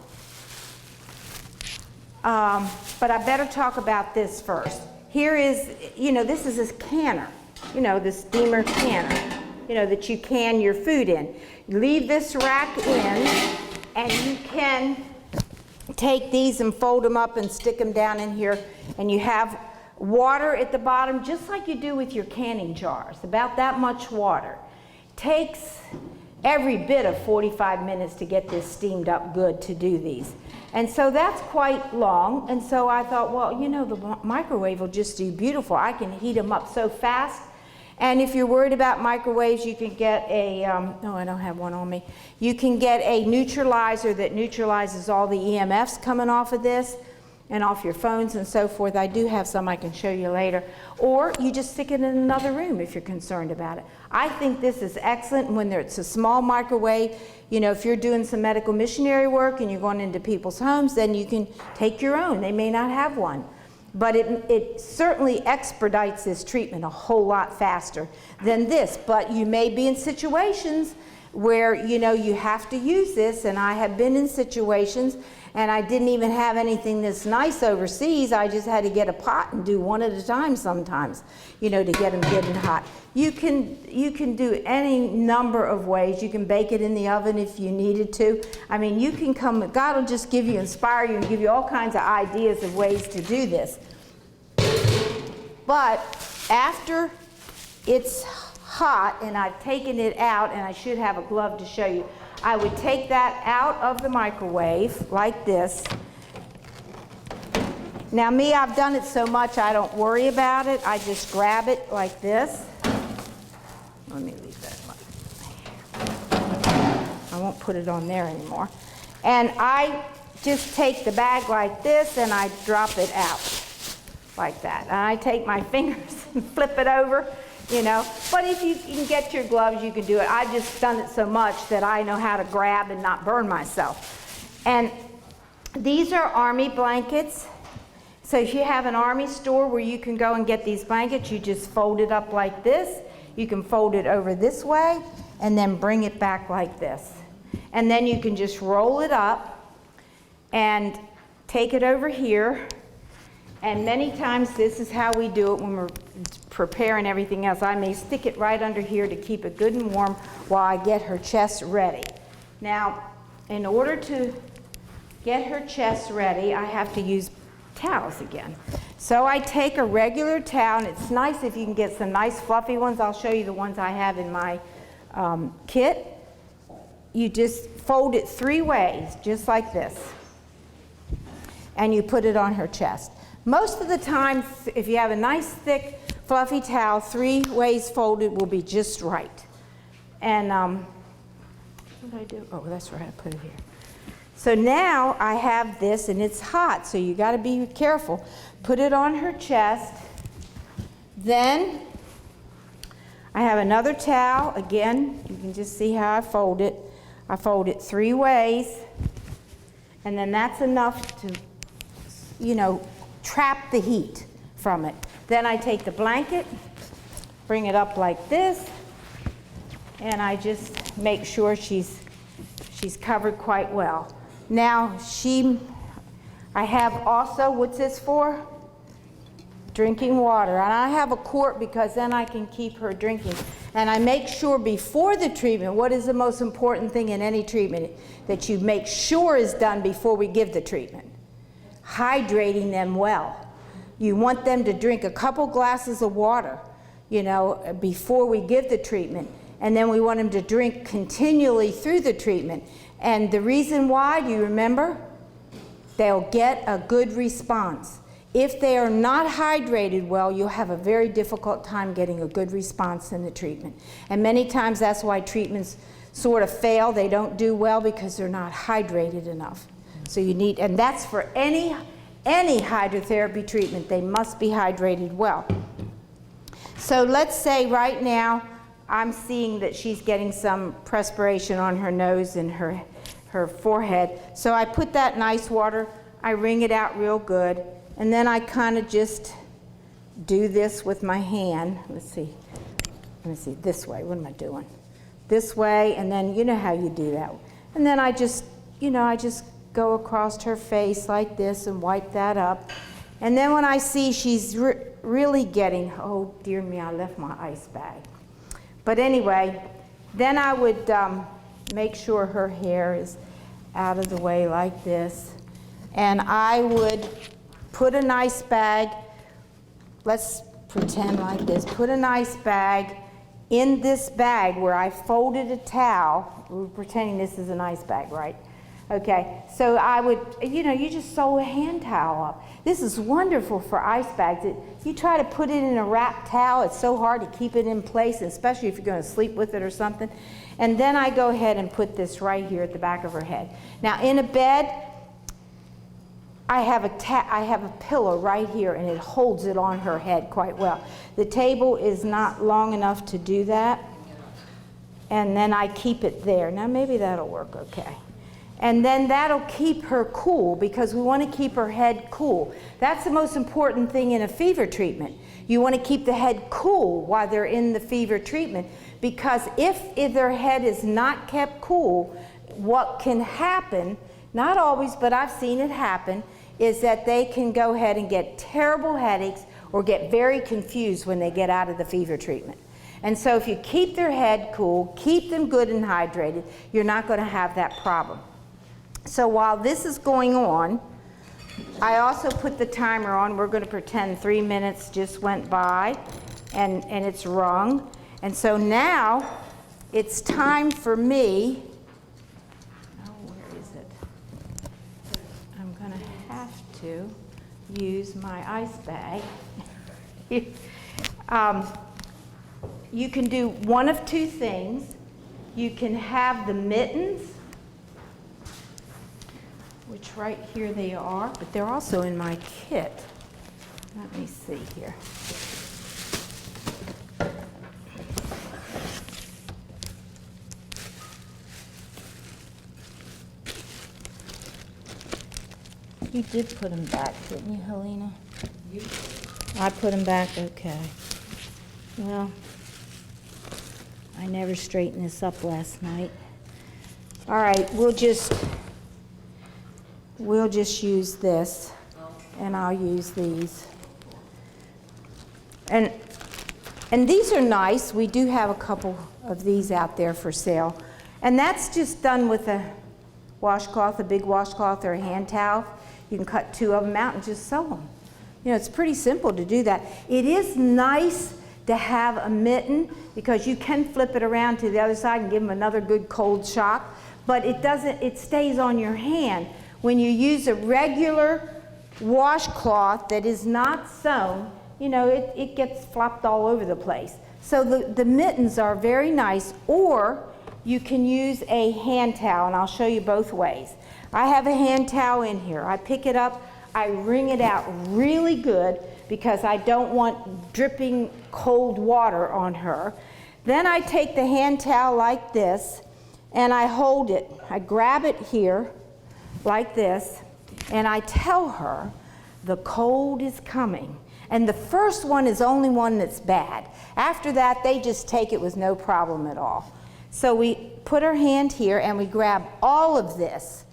but I better talk about this first. Here is, you know, this is a canner, you know, the steamer canner, you know, that you can your food in. You leave this rack in, and you can take these and fold them up and stick them down in here, and you have water at the bottom, just like you do with your canning jars, about that much water. Takes every bit of 45 minutes to get this steamed up good to do these. And so that's quite long. And so I thought, well, you know, the microwave will just do beautiful. I can heat them up so fast. And if you're worried about microwaves, you can get a, no, I don't have one on me. You can get a neutralizer that neutralizes all the EMFs coming off of this and off your phones and so forth. I do have some I can show you later. Or you just stick it in another room if you're concerned about it. I think this is excellent when it's a small microwave. You know, if you're doing some medical missionary work and you're going into people's homes, then you can take your own. They may not have one. But it certainly expedites this treatment a whole lot faster than this. But you may be in situations where, you know, you have to use this, and I have been in situations, and I didn't even have anything this nice overseas. I just had to get a pot and do one at a time sometimes, you know, to get them getting hot. You can do any number of ways. You can bake it in the oven if you needed to. I mean, you can come, God will just inspire you and give you all kinds of ideas of ways to do this. But after it's hot and I've taken it out, and I should have a glove to show you, I would take that out of the microwave like this. Now me, I've done it so much I don't worry about it. I just grab it like this. Let me leave that one. I won't put it on there anymore. And I just take the bag like this and I drop it out like that. And I take my fingers and flip it over, you know. But if you can get your gloves, you can do it. I've just done it so much that I know how to grab and not burn myself. And these are army blankets. So if you have an army store where you can go and get these blankets, you just fold it up like this. You can fold it over this way and then bring it back like this. And then you can just roll it up and take it over here. And many times this is how we do it when we're preparing everything else. I may stick it right under here to keep it good and warm while I get her chest ready. Now, in order to get her chest ready, I have to use towels again. So I take a regular towel, and it's nice if you can get some nice fluffy ones. I'll show you the ones I have in my kit. You just fold it 3 ways, just like this. And you put it on her chest. Most of the time, if you have a nice thick fluffy towel, 3 ways folded will be just right. And what did I do? Oh, that's right, I put it here. So now I have this, and it's hot, so you got to be careful. Put it on her chest. Then I have another towel. Again, you can just see how I fold it. I fold it 3 ways, and then that's enough to, you know, trap the heat from it. Then I take the blanket, bring it up like this, and I just make sure she's covered quite well. Now I have also, what's this for? Drinking water. And I have a quart because then I can keep her drinking. And I make sure before the treatment, what is the most important thing in any treatment that you make sure is done before we give the treatment? Hydrating them well. You want them to drink a couple glasses of water, you know, before we give the treatment. And then we want them to drink continually through the treatment. And the reason why, do you remember? They'll get a good response. If they are not hydrated well, you'll have a very difficult time getting a good response in the treatment. And many times that's why treatments sort of fail. They don't do well because they're not hydrated enough. So you need, and that's for any hydrotherapy treatment, they must be hydrated well. So let's say right now, I'm seeing that she's getting some perspiration on her nose and her forehead. So I put that in ice water, I wring it out real good, and then I kind of just do this with my hand. Let me see, this way, what am I doing? This way, and then you know how you do that. And then I just go across her face like this and wipe that up. And then when I see she's really getting, oh dear me, I left my ice bag. But anyway, then I would make sure her hair is out of the way like this. And I would put an ice bag, let's pretend like this, put an ice bag in this bag where I folded a towel. We're pretending this is an ice bag, right? Okay, so I would, you just sew a hand towel up. This is wonderful for ice bags. You try to put it in a wrapped towel, it's so hard to keep it in place, especially if you're going to sleep with it or something. And then I go ahead and put this right here at the back of her head. Now in a bed, I have a pillow right here, and it holds it on her head quite well. The table is not long enough to do that, and then I keep it there. Now maybe that'll work okay. And then that'll keep her cool, because we want to keep her head cool. That's the most important thing in a fever treatment. You want to keep the head cool while they're in the fever treatment, because if their head is not kept cool, what can happen, not always, but I've seen it happen, is that they can go ahead and get terrible headaches or get very confused when they get out of the fever treatment. And so if you keep their head cool, keep them good and hydrated, you're not going to have that problem. So while this is going on, I also put the timer on. We're going to pretend 3 minutes just went by and it's rung. And so now it's time for me, where is it? I'm going to have to use my ice bag. You can do one of two things. You can have the mittens, which right here they are, but they're also in my kit. Let me see here. You did put them back, didn't you, Helena? I put them back, okay. Well, I never straightened this up last night. All right, we'll just use this, and I'll use these. And these are nice. We do have a couple of these out there for sale. And that's just done with a washcloth, a big washcloth or a hand towel. You can cut 2 of them out and just sew them. It's pretty simple to do that. It is nice to have a mitten, because you can flip it around to the other side and give them another good cold shock, but it stays on your hand. When you use a regular washcloth that is not sewn, it gets flopped all over the place. So the mittens are very nice, or you can use a hand towel, and I'll show you both ways. I have a hand towel in here. I pick it up, I wring it out really good, because I don't want dripping cold water on her. Then I take the hand towel like this, and I hold it. I grab it here like this, and I tell her the cold is coming. And the first one is only one that's bad. After that, they just take it with no problem at all. So we put our hand here, and we grab all of this,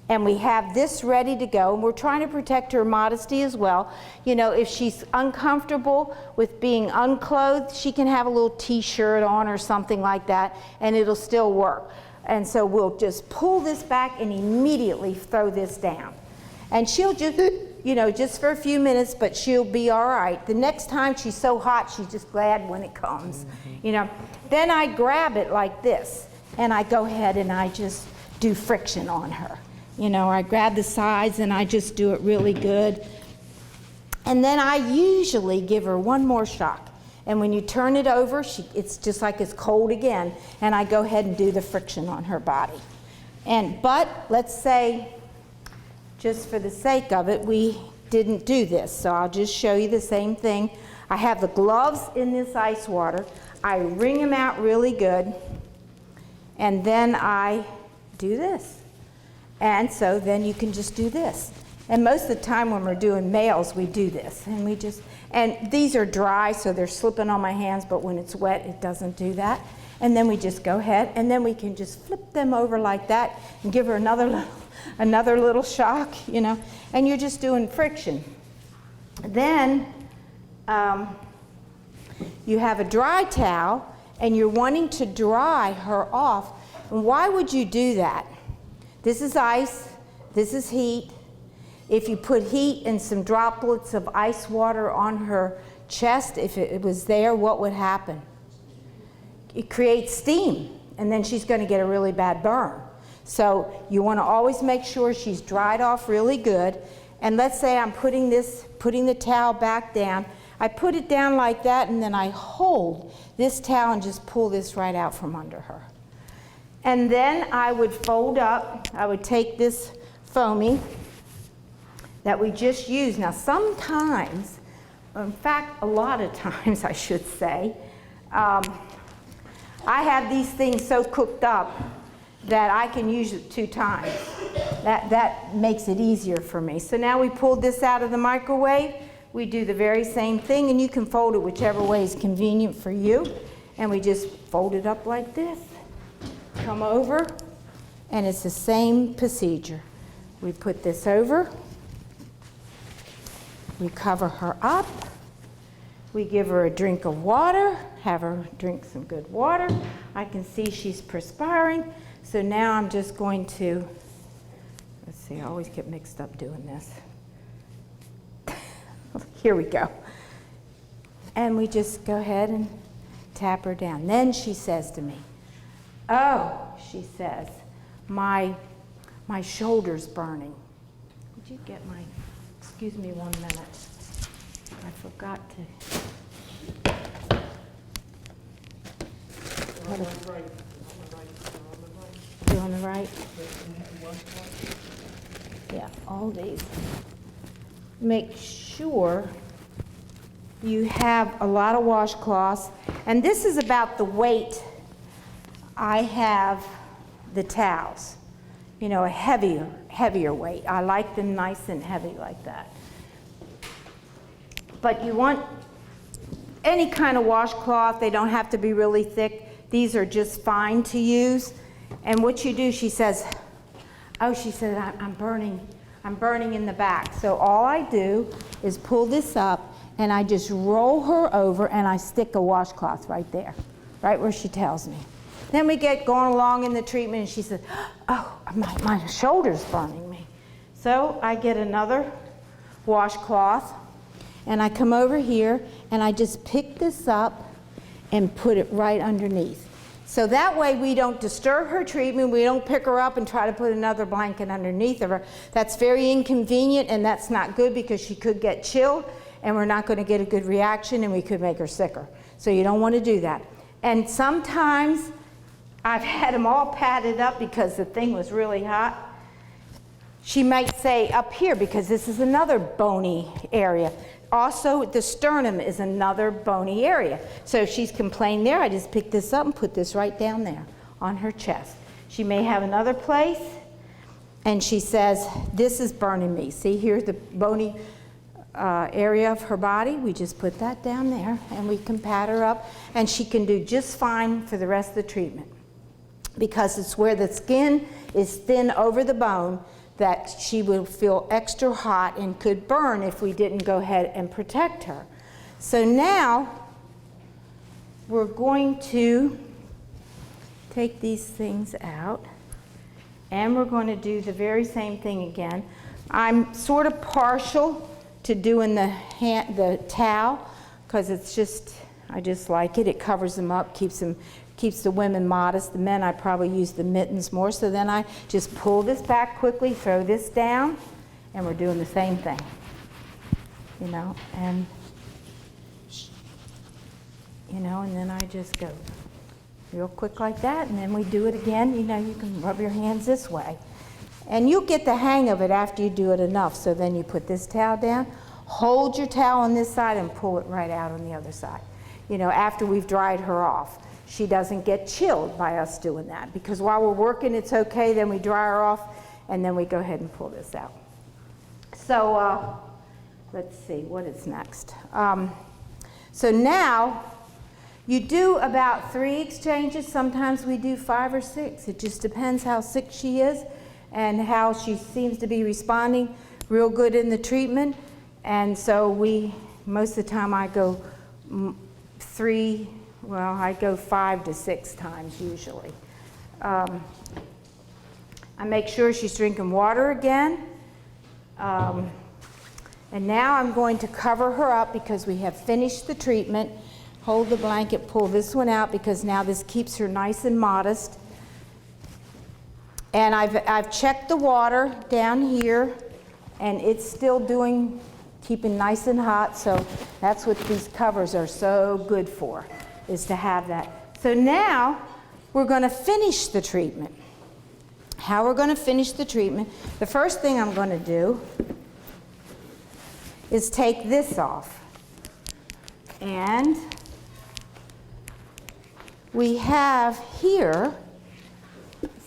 and we have this ready to go, and we're trying to protect her modesty as well. If she's uncomfortable with being unclothed, she can have a little t-shirt on or something like that, and it'll still work. And so we'll just pull this back and immediately throw this down. And she'll just, just for a few minutes, but she'll be all right. The next time she's so hot, she's just glad when it comes. Then I grab it like this, and I go ahead and I just do friction on her. I grab the sides and I just do it really good. And then I usually give her one more shock. And when you turn it over, it's just like it's cold again, and I go ahead and do the friction on her body. But let's say, just for the sake of it, we didn't do this. So I'll just show you the same thing. I have the gloves in this ice water. I wring them out really good, and then I do this. And so then you can just do this. And most of the time when we're doing males, we do this. And these are dry, so they're slipping on my hands, but when it's wet, it doesn't do that. And then we just go ahead, and then we can just flip them over like that and give her another little shock, and you're just doing friction. Then you have a dry towel, and you're wanting to dry her off. And why would you do that? This is ice, this is heat. If you put heat and some droplets of ice water on her chest, if it was there, what would happen? It creates steam, and then she's going to get a really bad burn. So you want to always make sure she's dried off really good. And let's say I'm putting the towel back down. I put it down like that, and then I hold this towel and just pull this right out from under her. And then I would fold up. I would take this foamy that we just used. Now sometimes, in fact a lot of times I should say, I have these things so cooked up that I can use it 2 times. That makes it easier for me. So now we pulled this out of the microwave. We do the very same thing, and you can fold it whichever way is convenient for you. And we just fold it up like this. Come over, and it's the same procedure. We put this over. We cover her up. We give her a drink of water, have her drink some good water. I can see she's perspiring. So now I'm just going to, let's see, I always get mixed up doing this. Here we go. And we just go ahead and tap her down. Then she says to me, oh, she says, my shoulder's burning. Would you get my, excuse me 1 minute. I forgot to. You on the right? Yeah, all these. Make sure you have a lot of washcloths, and this is about the weight. I have the towels, you know, a heavier weight. I like them nice and heavy like that. But you want any kind of washcloth. They don't have to be really thick. These are just fine to use. And what you do, she says, oh, she said, I'm burning in the back. So all I do is pull this up, and I just roll her over, and I stick a washcloth right there, right where she tells me. Then we get going along in the treatment, and she says, oh, my shoulder's burning me. So I get another washcloth, and I come over here, and I just pick this up and put it right underneath. So that way we don't disturb her treatment. We don't pick her up and try to put another blanket underneath of her. That's very inconvenient, and that's not good because she could get chilled, and we're not going to get a good reaction, and we could make her sicker. So you don't want to do that. And sometimes I've had them all padded up because the thing was really hot. She might say up here, because this is another bony area. Also, the sternum is another bony area. So if she's complained there, I just pick this up and put this right down there on her chest. She may have another place, and she says, this is burning me. See, here's the bony area of her body. We just put that down there, and we can pat her up, and she can do just fine for the rest of the treatment, because it's where the skin is thin over the bone that she will feel extra hot and could burn if we didn't go ahead and protect her. So now we're going to take these things out, and we're going to do the very same thing again. I'm sort of partial to doing the towel because it's just, I just like it. It covers them up, keeps the women modest. The men, I probably use the mittens more. So then I just pull this back quickly, throw this down, and we're doing the same thing. You know, and then I just go real quick like that, and then we do it again. You know, you can rub your hands this way. And you'll get the hang of it after you do it enough. So then you put this towel down, hold your towel on this side, and pull it right out on the other side. You know, after we've dried her off. She doesn't get chilled by us doing that, because while we're working, it's okay. Then we dry her off, and then we go ahead and pull this out. So let's see, what is next? So now you do about 3 exchanges. Sometimes we do 5 or 6. It just depends how sick she is and how she seems to be responding real good in the treatment. And so most of the time I go 3, well, I go 5 to 6 times usually. I make sure she's drinking water again. And now I'm going to cover her up because we have finished the treatment. Hold the blanket, pull this one out because now this keeps her nice and modest. And I've checked the water down here, and it's still keeping nice and hot, so that's what these covers are so good for, is to have that. So now we're going to finish the treatment. How we're going to finish the treatment, the first thing I'm going to do is take this off. And we have here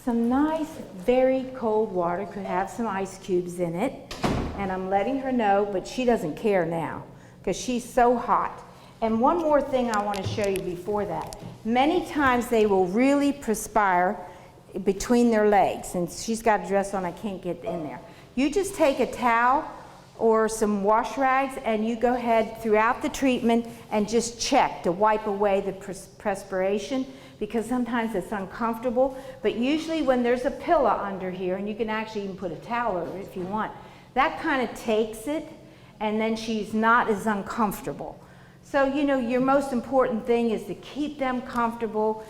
some nice, very cold water, could have some ice cubes in it. And I'm letting her know, but she doesn't care now because she's so hot. And one more thing I want to show you before that. Many times they will really perspire between their legs, and she's got a dress on, I can't get in there. You just take a towel or some wash rags and you go ahead throughout the treatment and just check to wipe away the perspiration, because sometimes it's uncomfortable. But usually when there's a pillow under here, and you can actually even put a towel over it if you want, that kind of takes it, and then she's not as uncomfortable. So, you know, your most important thing is to keep them comfortable.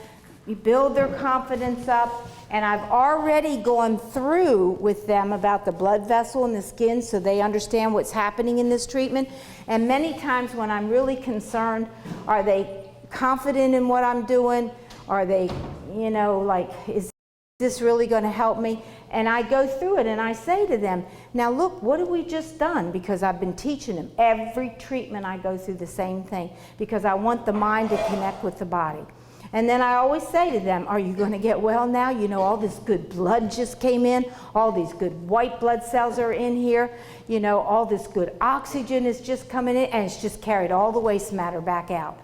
You build their confidence up, and I've already gone through with them about the blood vessel in the skin so they understand what's happening in this treatment. And many times when I'm really concerned, are they confident in what I'm doing? Are they, you know, like, is this really going to help me? And I go through it and I say to them, now look, what have we just done? Because I've been teaching them. Every treatment I go through the same thing, because I want the mind to connect with the body. And then I always say to them, are you going to get well now? You know, all this good blood just came in. All these good white blood cells are in here. You know, all this good oxygen is just coming in, and it's just carried all the waste matter back out.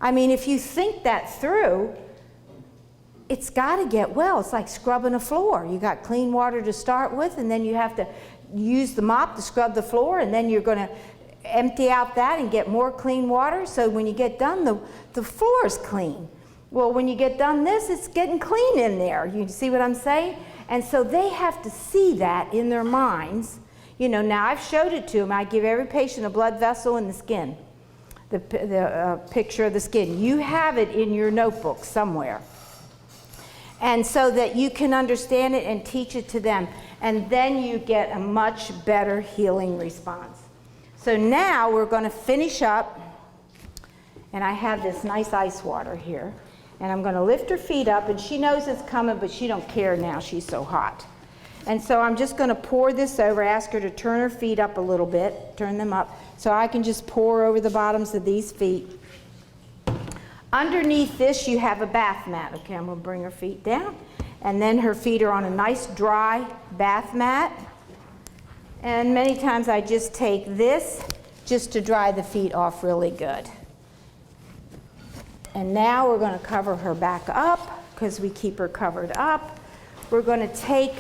I mean, if you think that through, it's got to get well. It's like scrubbing a floor. You got clean water to start with, and then you have to use the mop to scrub the floor, and then you're going to empty out that and get more clean water. So when you get done, the floor is clean. Well, when you get done this, it's getting clean in there. You see what I'm saying? And so they have to see that in their minds. You know, now I've showed it to them. I give every patient a blood vessel in the skin, the picture of the skin. You have it in your notebook somewhere. And so that you can understand it and teach it to them. And then you get a much better healing response. So now we're going to finish up. And I have this nice ice water here. And I'm going to lift her feet up, and she knows it's coming, but she don't care now. She's so hot. And so I'm just going to pour this over, ask her to turn her feet up a little bit, turn them up, so I can just pour over the bottoms of these feet. Underneath this, you have a bath mat. Okay, I'm going to bring her feet down. And then her feet are on a nice dry bath mat. And many times I just take this just to dry the feet off really good. And now we're going to cover her back up, because we keep her covered up. We're going to take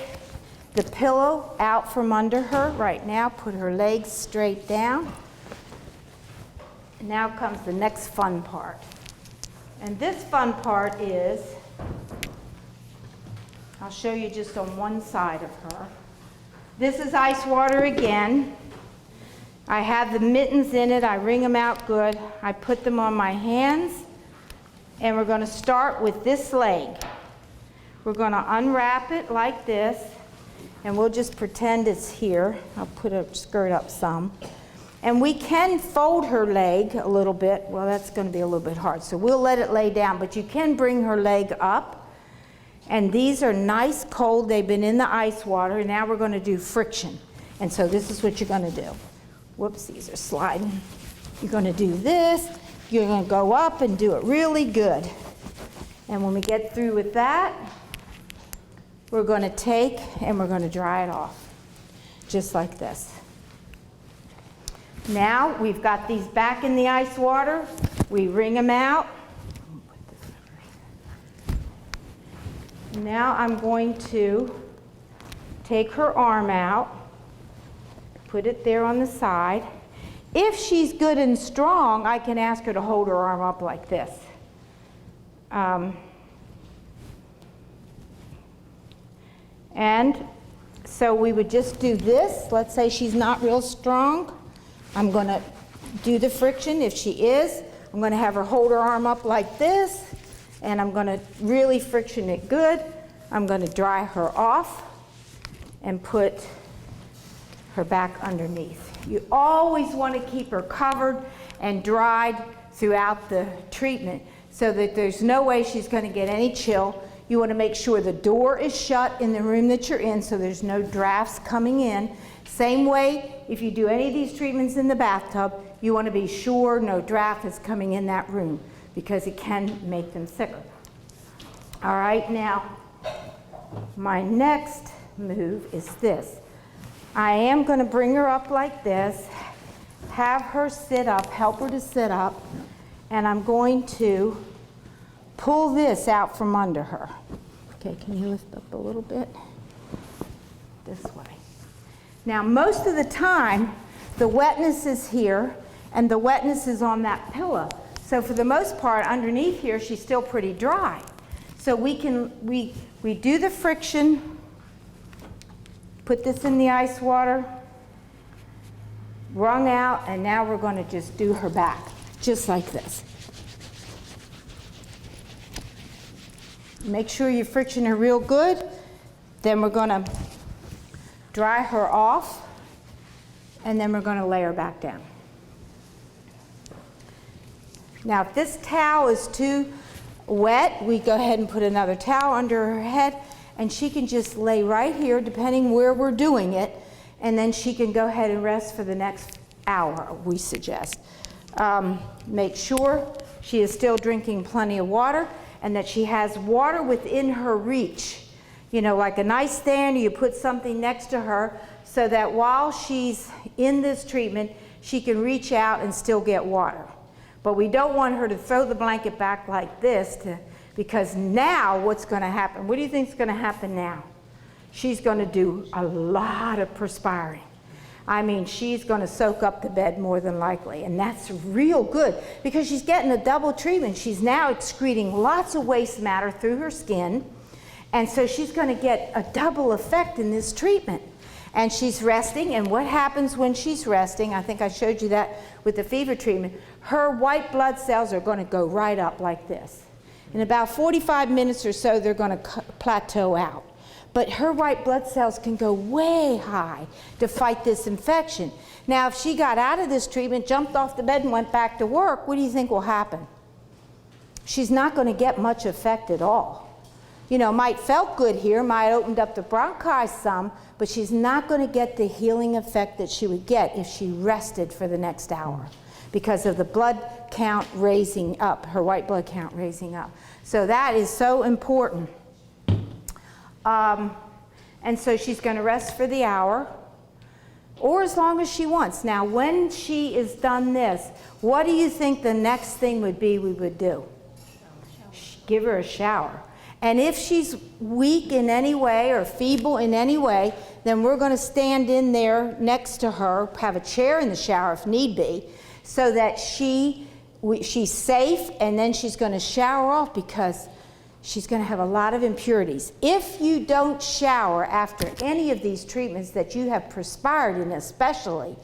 the pillow out from under her right now, put her legs straight down. And now comes the next fun part. And this fun part is, I'll show you just on one side of her. This is ice water again. I have the mittens in it. I wring them out good. I put them on my hands. And we're going to start with this leg. We're going to unwrap it like this, and we'll just pretend it's here. I'll put her skirt up some. And we can fold her leg a little bit. Well, that's going to be a little bit hard, so we'll let it lay down. But you can bring her leg up. And these are nice cold. They've been in the ice water. And now we're going to do friction. And so this is what you're going to do. Whoops, these are sliding. You're going to do this. You're going to go up and do it really good. And when we get through with that, we're going to take and we're going to dry it off, just like this. Now we've got these back in the ice water. We wring them out. Now I'm going to take her arm out, put it there on the side. If she's good and strong, I can ask her to hold her arm up like this. And so we would just do this. Let's say she's not real strong. I'm going to do the friction. If she is, I'm going to have her hold her arm up like this, and I'm going to really friction it good. I'm going to dry her off and put her back underneath. You always want to keep her covered and dried throughout the treatment so that there's no way she's going to get any chill. You want to make sure the door is shut in the room that you're in so there's no drafts coming in. Same way, if you do any of these treatments in the bathtub, you want to be sure no draft is coming in that room because it can make them sicker. All right, now, my next move is this. I am going to bring her up like this, have her sit up, help her to sit up, and I'm going to pull this out from under her. Okay, can you lift up a little bit? This way. Now, most of the time, the wetness is here, and the wetness is on that pillow. So for the most part, underneath here, she's still pretty dry. So we do the friction, put this in the ice water, wrung out, and now we're going to just do her back, just like this. Make sure you friction her real good. Then we're going to dry her off, and then we're going to lay her back down. Now, if this towel is too wet, we go ahead and put another towel under her head, and she can just lay right here, depending where we're doing it, and then she can go ahead and rest for the next hour, we suggest. Make sure she is still drinking plenty of water and that she has water within her reach. You know, like a nightstand, or you put something next to her so that while she's in this treatment, she can reach out and still get water. But we don't want her to throw the blanket back like this because now what's going to happen? What do you think is going to happen now? She's going to do a lot of perspiring. I mean, she's going to soak up the bed more than likely, and that's real good because she's getting a double treatment. She's now excreting lots of waste matter through her skin, and so she's going to get a double effect in this treatment. And she's resting, and what happens when she's resting, I think I showed you that with the fever treatment, her white blood cells are going to go right up like this. In about 45 minutes or so, they're going to plateau out. But her white blood cells can go way high to fight this infection. Now, if she got out of this treatment, jumped off the bed and went back to work, what do you think will happen? She's not going to get much effect at all. You know, might felt good here, might opened up the bronchi some, but she's not going to get the healing effect that she would get if she rested for the next hour because of the blood count raising up, her white blood count raising up. So that is so important. And so she's going to rest for the hour or as long as she wants. Now, when she is done this, what do you think the next thing would be we would do? Give her a shower. And if she's weak in any way or feeble in any way, then we're going to stand in there next to her, have a chair in the shower if need be, so that she's safe, and then she's going to shower off because she's going to have a lot of impurities. If you don't shower after any of these treatments that you have perspired in especially,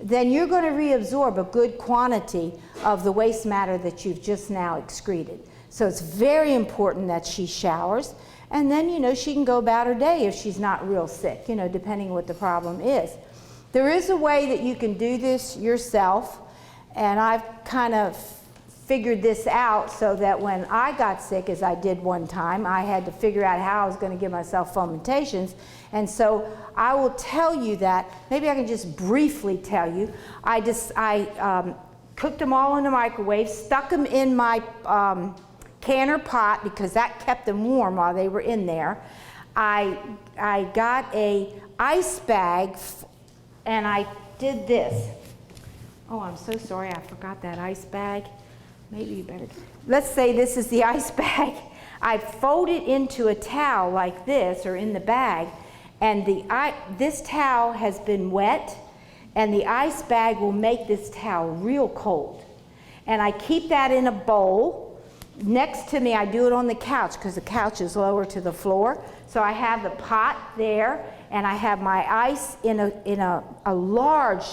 then you're going to reabsorb a good quantity of the waste matter that you've just now excreted. So it's very important that she showers, and then, you know, she can go about her day if she's not real sick, you know, depending what the problem is. There is a way that you can do this yourself, and I've kind of figured this out so that when I got sick, as I did one time, I had to figure out how I was going to give myself fomentations. And so I will tell you that, maybe I can just briefly tell you, I cooked them all in the microwave, stuck them in my canner pot because that kept them warm while they were in there. I got a ice bag and I did this. Oh, I'm so sorry, I forgot that ice bag. Maybe you better. Let's say this is the ice bag. I fold it into a towel like this, or in the bag, and this towel has been wet, and the ice bag will make this towel real cold. And I keep that in a bowl. Next to me, I do it on the couch because the couch is lower to the floor. So I have the pot there, and I have my ice in a large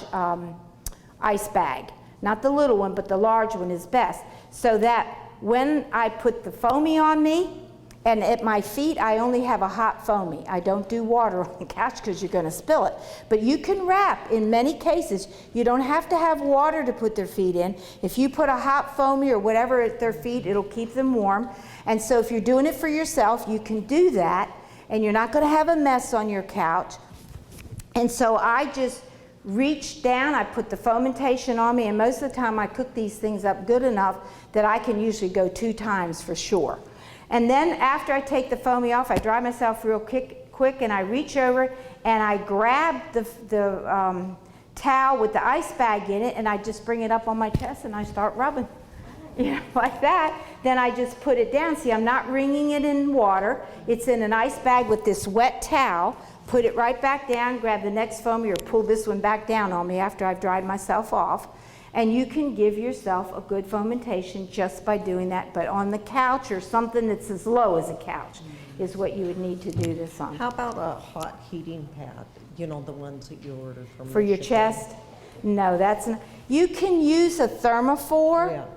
ice bag. Not the little one, but the large one is best. So that when I put the foamy on me, And at my feet, I only have a hot foamy. I don't do water on the couch because you're going to spill it. But you can wrap, in many cases, you don't have to have water to put their feet in. If you put a hot foamy or whatever at their feet, it'll keep them warm. And so if you're doing it for yourself, you can do that, and you're not going to have a mess on your couch. And so I just reach down, I put the fomentation on me, and most of the time I cook these things up good enough that I can usually go 2 times for sure. And then after I take the foamy off, I dry myself real quick, and I reach over and I grab the towel with the ice bag in it, and I just bring it up on my chest and I start rubbing, like that. Then I just put it down. See, I'm not wringing it in water. It's in an ice bag with this wet towel. Put it right back down, grab the next foamy, or pull this one back down on me after I've dried myself off. And you can give yourself a good fomentation just by doing that. But on the couch or something that's as low as a couch is what you would need to do this on. How about a hot heating pad? You know, the ones that you order from For your Michigan? chest? No, that's not. You can use a thermophore.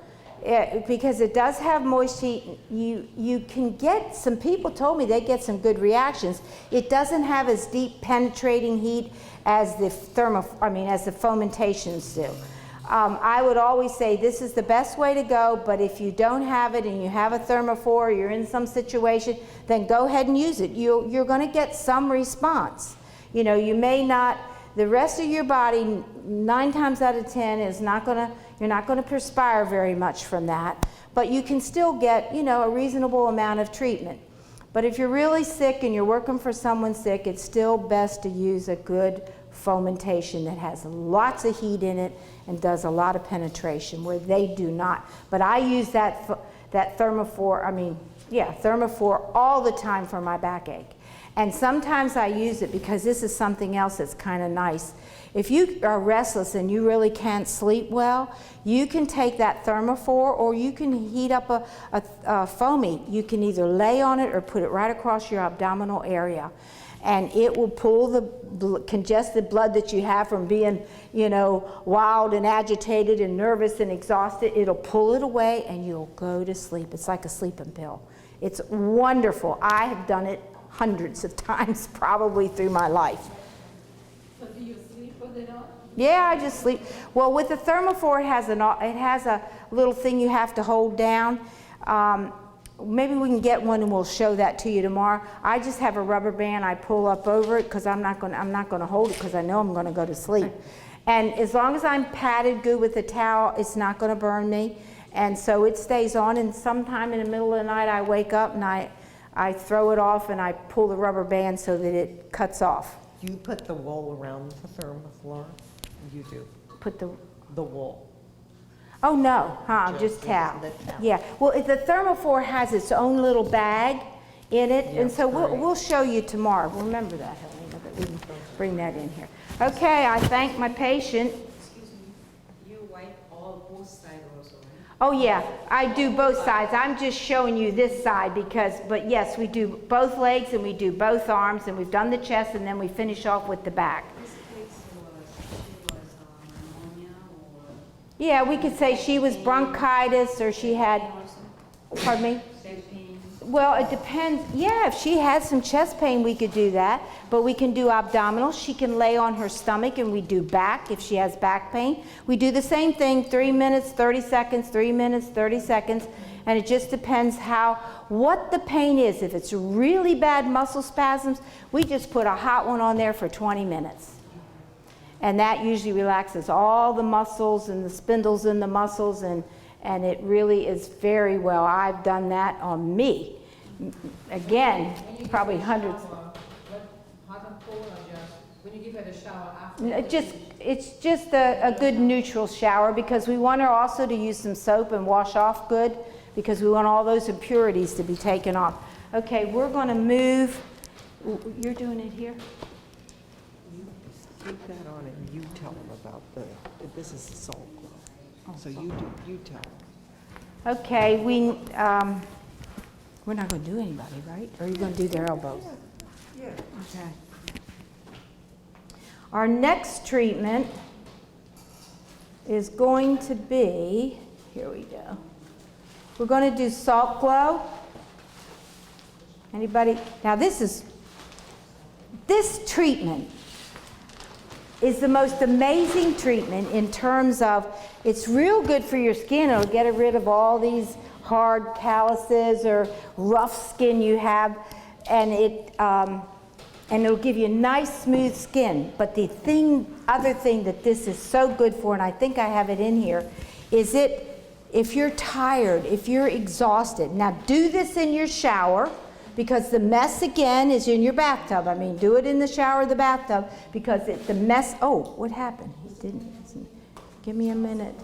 Because it does have moist heat. You can get, some people told me they get some good reactions. It doesn't have as deep penetrating heat as the as the fomentations do. I would always say this is the best way to go, but if you don't have it and you have a thermophore, you're in some situation, then go ahead and use it. You're going to get some response. You know, you may not, the rest of your body, 9 times out of 10 is not going to, you're not going to perspire very much from that, but you can still get, you know, a reasonable amount of treatment. But if you're really sick and you're working for someone sick, it's still best to use a good fomentation that has lots of heat in it and does a lot of penetration, where they do not. But I use that thermophore, thermophore all the time for my backache. And sometimes I use it because this is something else that's kind of nice. If you are restless and you really can't sleep well, you can take that thermophore, or you can heat up a foamy. You can either lay on it or put it right across your abdominal area. And it will pull the congested blood that you have from being, you know, wild and agitated and nervous and exhausted. It'll pull it away and you'll go to sleep. It's like a sleeping pill. It's wonderful. I have done it hundreds of times probably through my life. So do you sleep with it on? Yeah, I just sleep. Well, with the thermophore, it has a little thing you have to hold down. Maybe we can get one and we'll show that to you tomorrow. I just have a rubber band I pull up over it because I'm not going to hold it because I know I'm going to go to sleep. And as long as I'm padded good with the towel, it's not going to burn me. And so it stays on, and sometime in the middle of the night I wake up and I throw it off and I pull the rubber band so that it cuts off. Do you put the wool around the thermophore? You do. Put the wool. Oh, no, just towel. the towel. Yeah, well, the thermophore has its own little bag in it, and so we'll show you tomorrow. Remember that, Helena, that we can bring that in here. Okay, I thank my patient. Excuse me, you wipe both sides also, right? Oh, yeah, I do both sides. I'm just showing you this side but yes, we do both legs and we do both arms, and we've done the chest, and then we finish off with the back. This case was pneumonia or? Yeah, we could say she was bronchitis, or she had, pardon me? Chest pain. Well, it depends. Yeah, if she has some chest pain, we could do that. But we can do abdominal. She can lay on her stomach, and we do back if she has back pain. We do the same thing, 3 minutes, 30 seconds, 3 minutes, 30 seconds. And it just depends what the pain is. If it's really bad muscle spasms, we just put a hot one on there for 20 minutes. And that usually relaxes all the muscles and the spindles in the muscles, and it really is very well. I've done that on me. Again, probably hundreds. Hot and cold, or just when you give her the shower after? It's just a good neutral shower, because we want her also to use some soap and wash off good, because we want all those impurities to be taken off. Okay, we're going to move. You're doing it here? Take that on and you tell them about this is the salt glow. So you tell them. Okay, we're not going to do anybody, right? Or are you going to do their elbows? Yeah. Okay. Our next treatment is going to be, here we go. We're going to do salt glow. Anybody? Now this treatment is the most amazing treatment in terms of it's real good for your skin. It'll get rid of all these hard calluses or rough skin you have, and it'll give you nice smooth skin. But the other thing that this is so good for, and I think I have it in here, is if you're tired, if you're exhausted. Now do this in your shower, because the mess again is in your bathtub. I mean, do it in the shower or the bathtub, because the mess, oh, what happened? He didn't, give me a minute.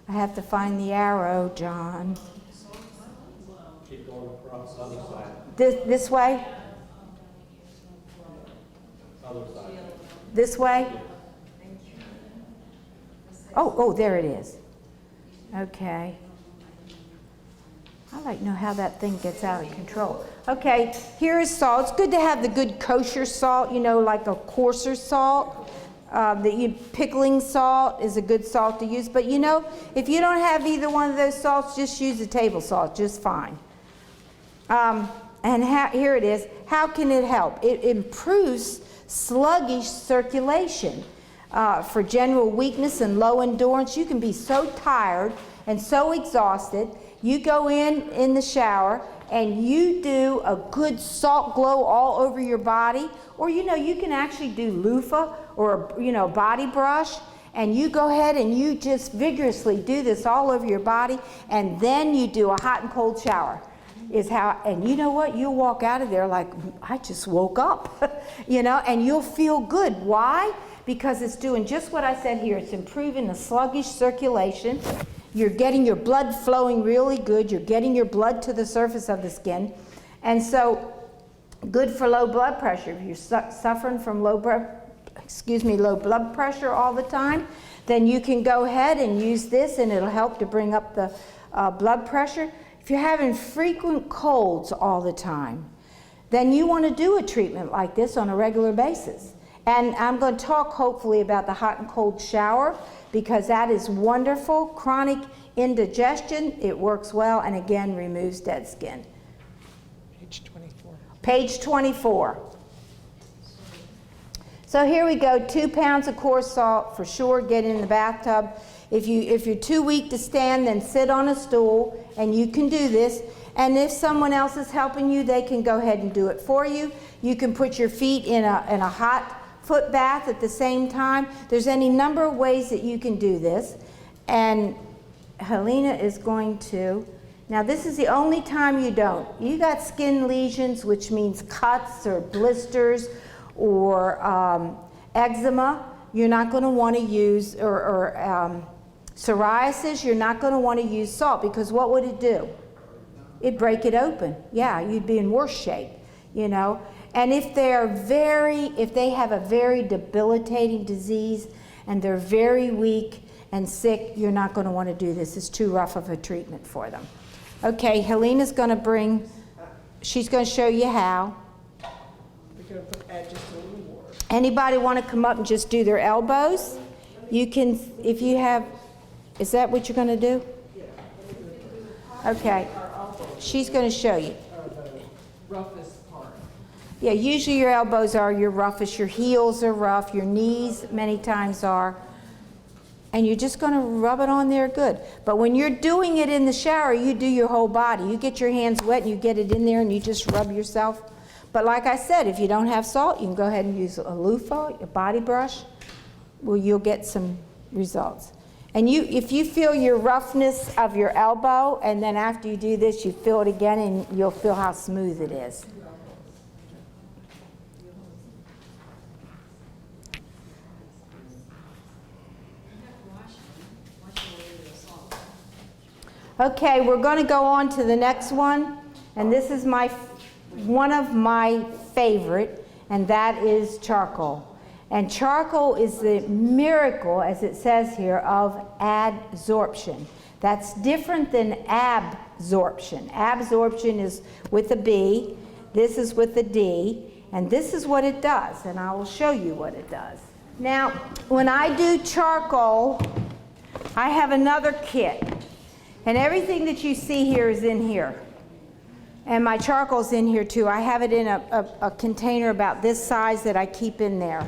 I have to find the arrow, John. Keep going across the other side. This way? Other side. This way? Oh, there it is. Okay. I like to know how that thing gets out of control. Okay, here is salt. It's good to have the good kosher salt, you know, like a coarser salt. Pickling salt is a good salt to use. But you know, if you don't have either one of those salts, just use the table salt, just fine. Here it is. How can it help? It improves sluggish circulation. For general weakness and low endurance, you can be so tired and so exhausted. You go in the shower and you do a good salt glow all over your body, or you know, you can actually do loofah or body brush, and you go ahead and you just vigorously do this all over your body, and then you do a hot and cold shower. And you know what? You'll walk out of there like, I just woke up, and you'll feel good. Why? Because it's doing just what I said here. It's improving the sluggish circulation. You're getting your blood flowing really good. You're getting your blood to the surface of the skin. And so, good for low blood pressure. If you're suffering from low blood pressure all the time, then you can go ahead and use this, and it'll help to bring up the blood pressure. If you're having frequent colds all the time, then you want to do a treatment like this on a regular basis. And I'm going to talk hopefully about the hot and cold shower, because that is wonderful. Chronic indigestion, it works well, and again, removes dead skin. Page 24. Page 24. So here we go, 2 pounds of coarse salt, for sure, get in the bathtub. If you're too weak to stand, then sit on a stool, and you can do this. And if someone else is helping you, they can go ahead and do it for you. You can put your feet in a hot foot bath at the same time. There's any number of ways that you can do this. And Helena is going to, now this is the only time you don't. You got skin lesions, which means cuts or blisters or eczema. You're not going to want to use, or psoriasis, you're not going to want to use salt, because what would it do? It'd break it open. Yeah, you'd be in worse shape, And if they have a very debilitating disease and they're very weak and sick, you're not going to want to do this. It's too rough of a treatment for them. Okay, Helena's going to she's going to show you how. We're going to add just a little water. Anybody want to come up and just do their elbows? You can, if you have, is that what you're going to do? Okay, she's going to show you. Roughest part. Yeah, usually your elbows are your roughest, your heels are rough, your knees many times are. And you're just going to rub it on there good. But when you're doing it in the shower, you do your whole body. You get your hands wet and you get it in there and you just rub yourself. But like I said, if you don't have salt, you can go ahead and use a loofah, a body brush. Well, you'll get some results. And if you feel your roughness of your elbow, and then after you do this, you feel it again, and you'll feel how smooth it is. Okay, we're going to go on to the next one, and this is one of my favorite, and that is charcoal. And charcoal is the miracle, as it says here, of adsorption. That's different than absorption. Absorption is with a B, this is with a D, and this is what it does, and I will show you what it does. Now, when I do charcoal, I have another kit, and everything that you see here is in here. And my charcoal's in here too. I have it in a container about this size that I keep in there.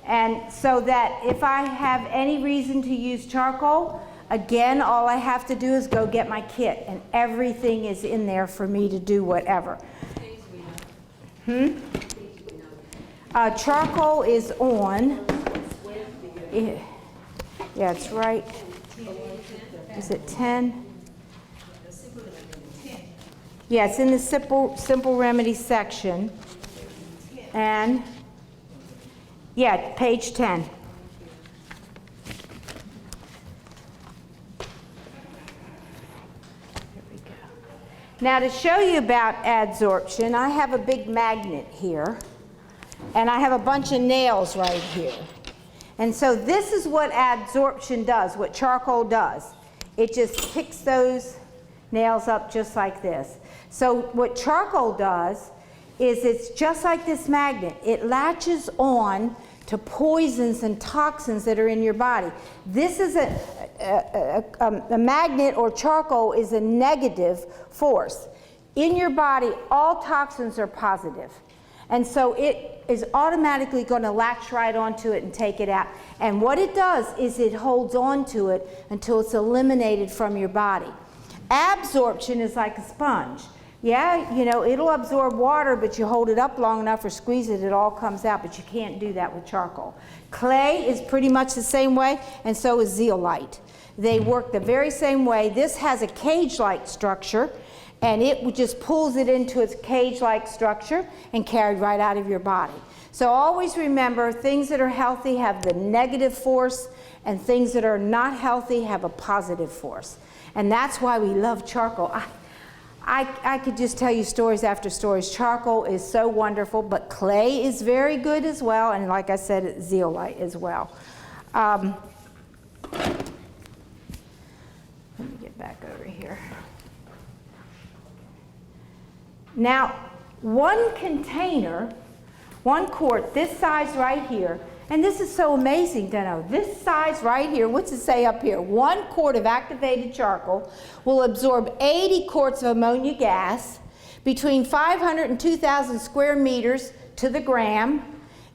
And so that if I have any reason to use charcoal, again, all I have to do is go get my kit, and everything is in there for me to do whatever. Charcoal is on, yeah, it's right, is it 10? Yeah, it's in the simple remedy section, and yeah, page 10. Now, to show you about adsorption, I have a big magnet here, and I have a bunch of nails right here. And so this is what adsorption does, what charcoal does. It just picks those nails up just like this. So what charcoal does is it's just like this magnet. It latches on to poisons and toxins that are in your body. This is a magnet, or charcoal is a negative force. In your body, all toxins are positive. And so it is automatically going to latch right onto it and take it out. And what it does is it holds on to it until it's eliminated from your body. Absorption is like a sponge. Yeah, you know, it'll absorb water, but you hold it up long enough or squeeze it, it all comes out, but you can't do that with charcoal. Clay is pretty much the same way, and so is zeolite. They work the very same way. This has a cage-like structure, and it just pulls it into its cage-like structure and carried right out of your body. So always remember, things that are healthy have the negative force, and things that are not healthy have a positive force. And that's why we love charcoal. I could just tell you stories after stories. Charcoal is so wonderful, but clay is very good as well, and like I said, zeolite as well. Let me get back over here. Now, one container, 1 quart, this size right here, and this is so amazing to know. This size right here, what's it say up here? 1 quart of activated charcoal will absorb 80 quarts of ammonia gas, between 500 and 2,000 square meters to the gram.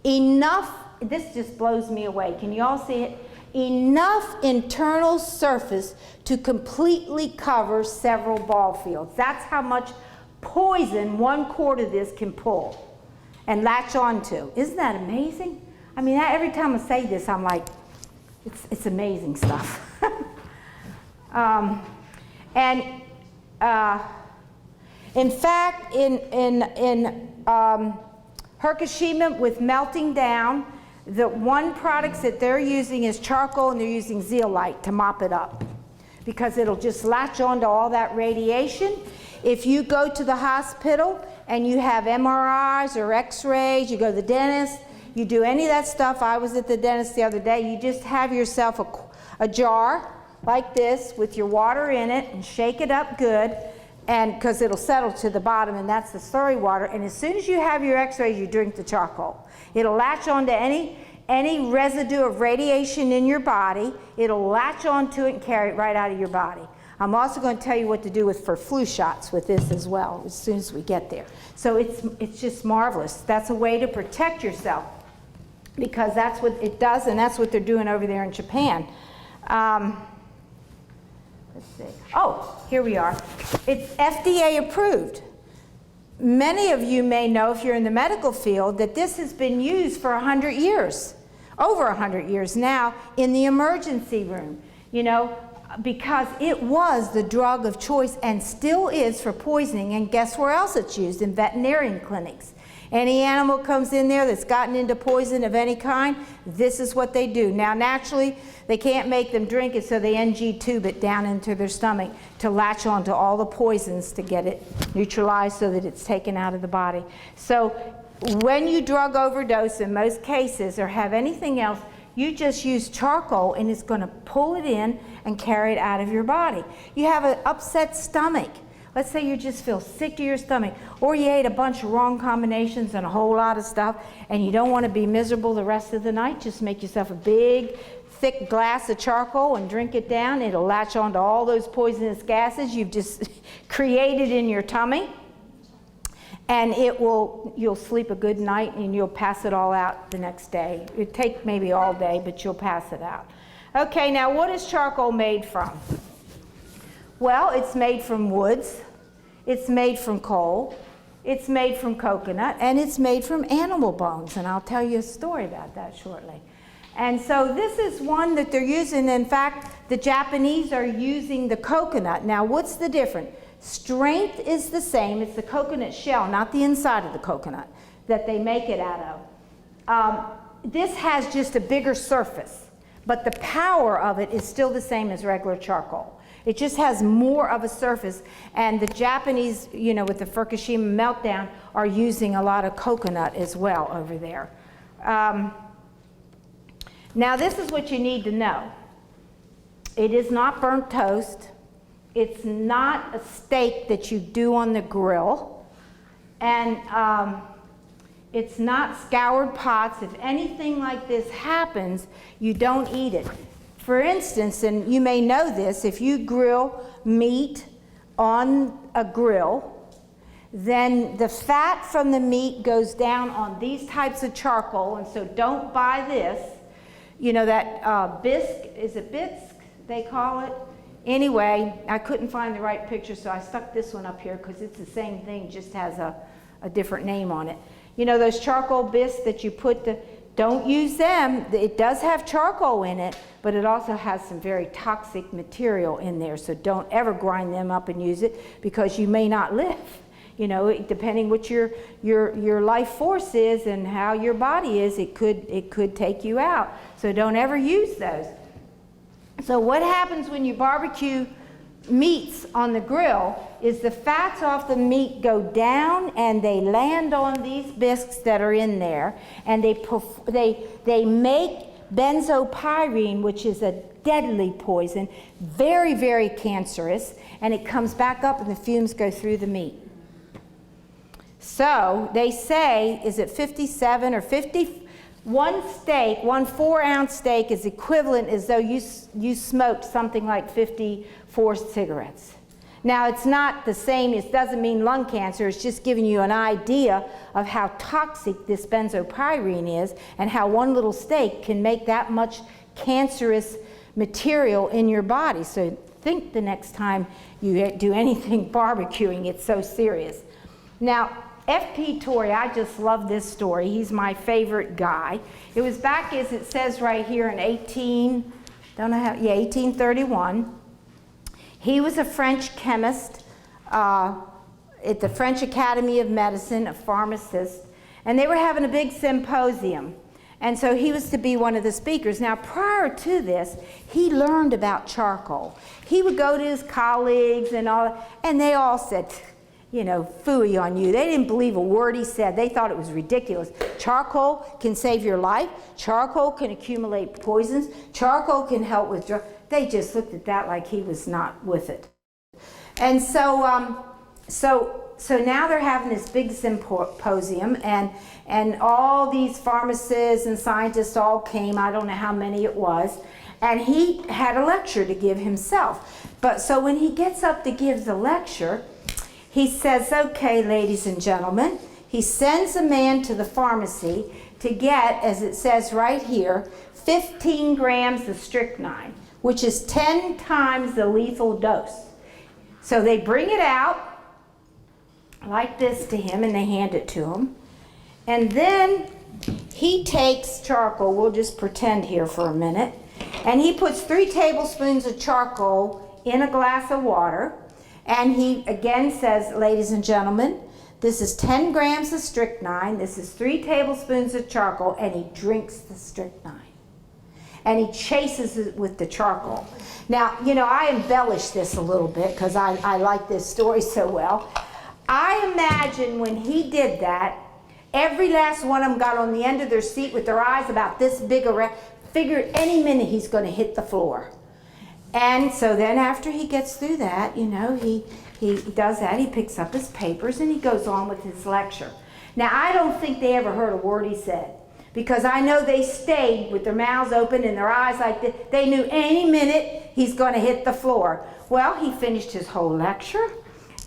Enough, this just blows me away. Can you all see it? Enough internal surface to completely cover several ball fields. That's how much poison 1 quart of this can pull and latch onto. Isn't that amazing? I mean, every time I say this, I'm like, it's amazing stuff. In fact, in Hiroshima, with melting down, the one products that they're using is charcoal, and they're using zeolite to mop it up, because it'll just latch onto all that radiation. If you go to the hospital and you have MRIs or X-rays, you go to the dentist, you do any of that stuff. I was at the dentist the other day. You just have yourself a jar like this with your water in it, and shake it up good, and because it'll settle to the bottom, and that's the slurry water. And as soon as you have your X-rays, you drink the charcoal. It'll latch onto any residue of radiation in your body. It'll latch onto it and carry it right out of your body. I'm also going to tell you what to do for flu shots with this as well, as soon as we get there. So it's just marvelous. That's a way to protect yourself, because that's what it does, and that's what they're doing over there in Japan. Let's see. Oh, here we are. It's FDA approved. Many of you may know, if you're in the medical field, that this has been used for 100 years, over 100 years now, in the emergency room, you know, because it was the drug of choice and still is for poisoning. And guess where else it's used? In veterinarian clinics. Any animal comes in there that's gotten into poison of any kind, this is what they do. Now, naturally, they can't make them drink it, so they NG tube it down into their stomach to latch onto all the poisons to get it neutralized so that it's taken out of the body. So when you drug overdose in most cases, or have anything else, you just use charcoal, and it's going to pull it in and carry it out of your body. You have an upset stomach. Let's say you just feel sick to your stomach, or you ate a bunch of wrong combinations and a whole lot of stuff, and you don't want to be miserable the rest of the night. Just make yourself a big, thick glass of charcoal and drink it down. It'll latch onto all those poisonous gases you've just created in your tummy. And you'll sleep a good night and you'll pass it all out the next day. It'd take maybe all day, but you'll pass it out. Okay, now what is charcoal made from? Well, it's made from woods, it's made from coal, it's made from coconut, and it's made from animal bones, and I'll tell you a story about that shortly. And so this is one that they're using. In fact, the Japanese are using the coconut. Now, what's the difference? Strength is the same. It's the coconut shell, not the inside of the coconut, that they make it out of. This has just a bigger surface, but the power of it is still the same as regular charcoal. It just has more of a surface, and the Japanese, you know, with the Fukushima meltdown, are using a lot of coconut as well over there. Now, this is what you need to know. It is not burnt toast. It's not a steak that you do on the grill. And it's not scoured pots. If anything like this happens, you don't eat it. For instance, and you may know this, if you grill meat on a grill, then the fat from the meat goes down on these types of charcoal, and so don't buy this. You know that bisque, is it bisque they call it? Anyway, I couldn't find the right picture, so I stuck this one up here because it's the same thing, just has a different name on it. You know those charcoal bisques that you put don't use them. It does have charcoal in it, but it also has some very toxic material in there, so don't ever grind them up and use it because you may not live. You know, depending what your life force is and how your body is, it could take you out. So don't ever use those. So what happens when you barbecue meats on the grill is the fats off the meat go down and they land on these bisques that are in there, and they make benzopyrene, which is a deadly poison, very, very cancerous, and it comes back up and the fumes go through the meat. So they say, is it 57 or 50? One 4-ounce steak is equivalent as though you smoked something like 54 cigarettes. Now, it's not the same, it doesn't mean lung cancer, it's just giving you an idea of how toxic this benzopyrene is and how one little steak can make that much cancerous material in your body. So think the next time you do anything barbecuing, it's so serious. Now, F.P. Torrey, I just love this story. He's my favorite guy. It was back, as it says right here, in 1831. He was a French chemist at the French Academy of Medicine, a pharmacist, and they were having a big symposium. And so he was to be one of the speakers. Now, prior to this, he learned about charcoal. He would go to his colleagues and they all said, you know, phooey on you. They didn't believe a word he said. They thought it was ridiculous. Charcoal can save your life. Charcoal can accumulate poisons. Charcoal can help with drugs. They just looked at that like he was not with it. And so, so now they're having this big symposium, and all these pharmacists and scientists all came. I don't know how many it was. And he had a lecture to give himself. But so when he gets up to give the lecture, he says, okay, ladies and gentlemen, he sends a man to the pharmacy to get, as it says right here, 15 grams of strychnine, which is 10 times the lethal dose. So they bring it out like this to him, and they hand it to him. And then he takes charcoal, we'll just pretend here for a minute, and he puts 3 tablespoons of charcoal in a glass of water. And he again says, ladies and gentlemen, this is 10 grams of strychnine, this is 3 tablespoons of charcoal, and he drinks the strychnine. And he chases it with the charcoal. Now, you know, I embellish this a little bit because I like this story so well. I imagine when he did that, every last one of them got on the end of their seat with their eyes about this big around, figured any minute he's going to hit the floor. And so then after he gets through that, you know, he does that, he picks up his papers and he goes on with his lecture. Now, I don't think they ever heard a word he said, because I know they stayed with their mouths open and their eyes like this. They knew any minute he's going to hit the floor. Well, he finished his whole lecture,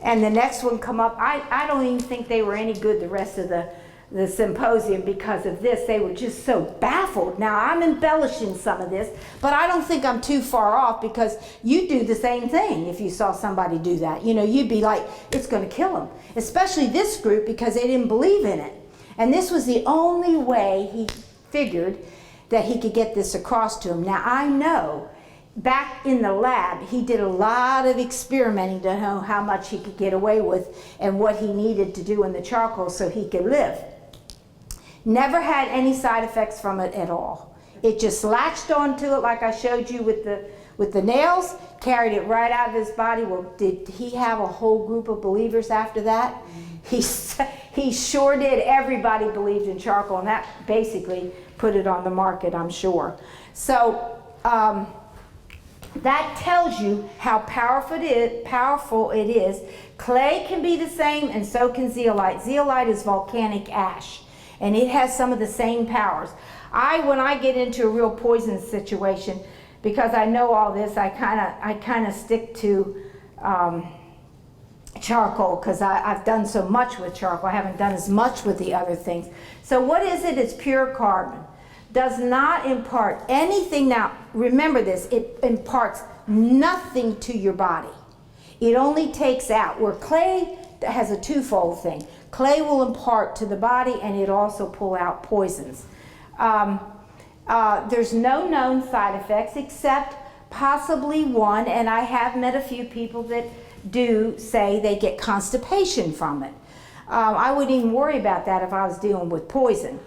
And the next one come up, I don't even think they were any good the rest of the symposium because of this. They were just so baffled. Now, I'm embellishing some of this, but I don't think I'm too far off because you do the same thing if you saw somebody do that. You know, you'd be like, it's going to kill them. Especially this group because they didn't believe in it. And this was the only way he figured that he could get this across to him. Now, I know back in the lab, he did a lot of experimenting to know how much he could get away with and what he needed to do in the charcoal so he could live. Never had any side effects from it at all. It just latched onto it like I showed you with the nails, carried it right out of his body. Well, did he have a whole group of believers after that? He sure did. Everybody believed in charcoal, and that basically put it on the market, I'm sure. So that tells you how powerful it is. Clay can be the same, and so can zeolite. Zeolite is volcanic ash, and it has some of the same powers. When I get into a real poison situation, because I know all this, I kind of stick to charcoal because I've done so much with charcoal. I haven't done as much with the other things. So what is it? It's pure carbon. Does not impart anything. Now, remember this, it imparts nothing to your body. It only takes out, where clay has a twofold thing. Clay will impart to the body, and it also pull out poisons. There's no known side effects except possibly one, and I have met a few people that do say they get constipation from it. I wouldn't even worry about that if I was dealing with poison.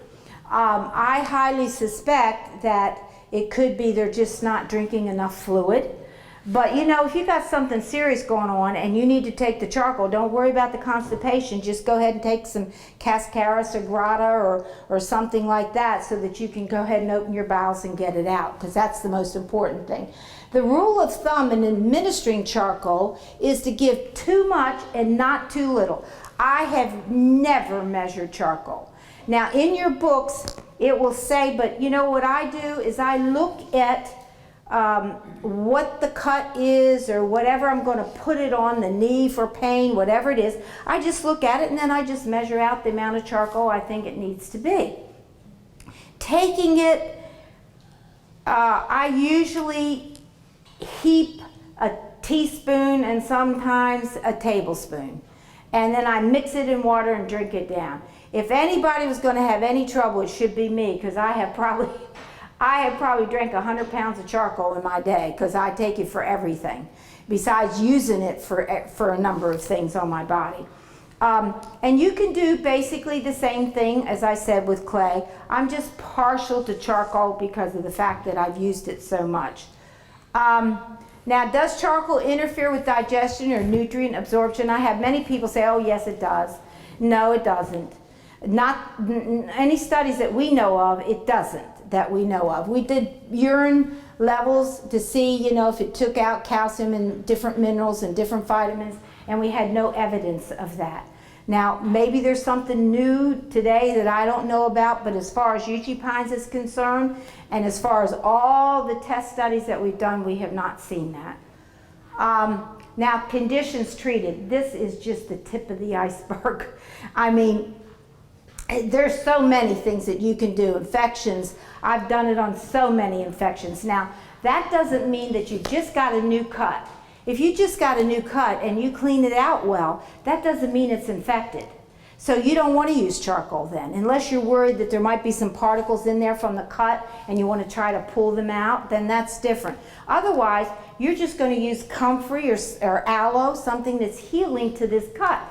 I highly suspect that it could be they're just not drinking enough fluid. But you know, if you got something serious going on and you need to take the charcoal, don't worry about the constipation. Just go ahead and take some cascara sagrada or something like that so that you can go ahead and open your bowels and get it out, because that's the most important thing. The rule of thumb in administering charcoal is to give too much and not too little. I have never measured charcoal. Now, in your books, it will say, but you know what I do is I look at what the cut is or whatever I'm going to put it on, the knee for pain, whatever it is. I just look at it and then I just measure out the amount of charcoal I think it needs to be. Taking it, I usually heap a teaspoon and sometimes a tablespoon. And then I mix it in water and drink it down. If anybody was going to have any trouble, it should be me, because I have probably drank 100 pounds of charcoal in my day, because I take it for everything, besides using it for a number of things on my body. And you can do basically the same thing as I said with clay. I'm just partial to charcoal because of the fact that I've used it so much. Now, does charcoal interfere with digestion or nutrient absorption? I have many people say, oh yes it does. No, it doesn't. Not any studies that we know of, it doesn't, that we know of. We did urine levels to see, you know, if it took out calcium and different minerals and different vitamins, and we had no evidence of that. Now, maybe there's something new today that I don't know about, but as far as Pines is concerned, and as far as all the test studies that we've done, we have not seen that. Now, conditions treated. This is just the tip of the iceberg. I mean, there's so many things that you can do. Infections, I've done it on so many infections. Now, that doesn't mean that you just got a new cut. If you just got a new cut and you clean it out well, that doesn't mean it's infected. So you don't want to use charcoal then, unless you're worried that there might be some particles in there from the cut and you want to try to pull them out, then that's different. Otherwise, you're just going to use comfrey or aloe, something that's healing to this cut.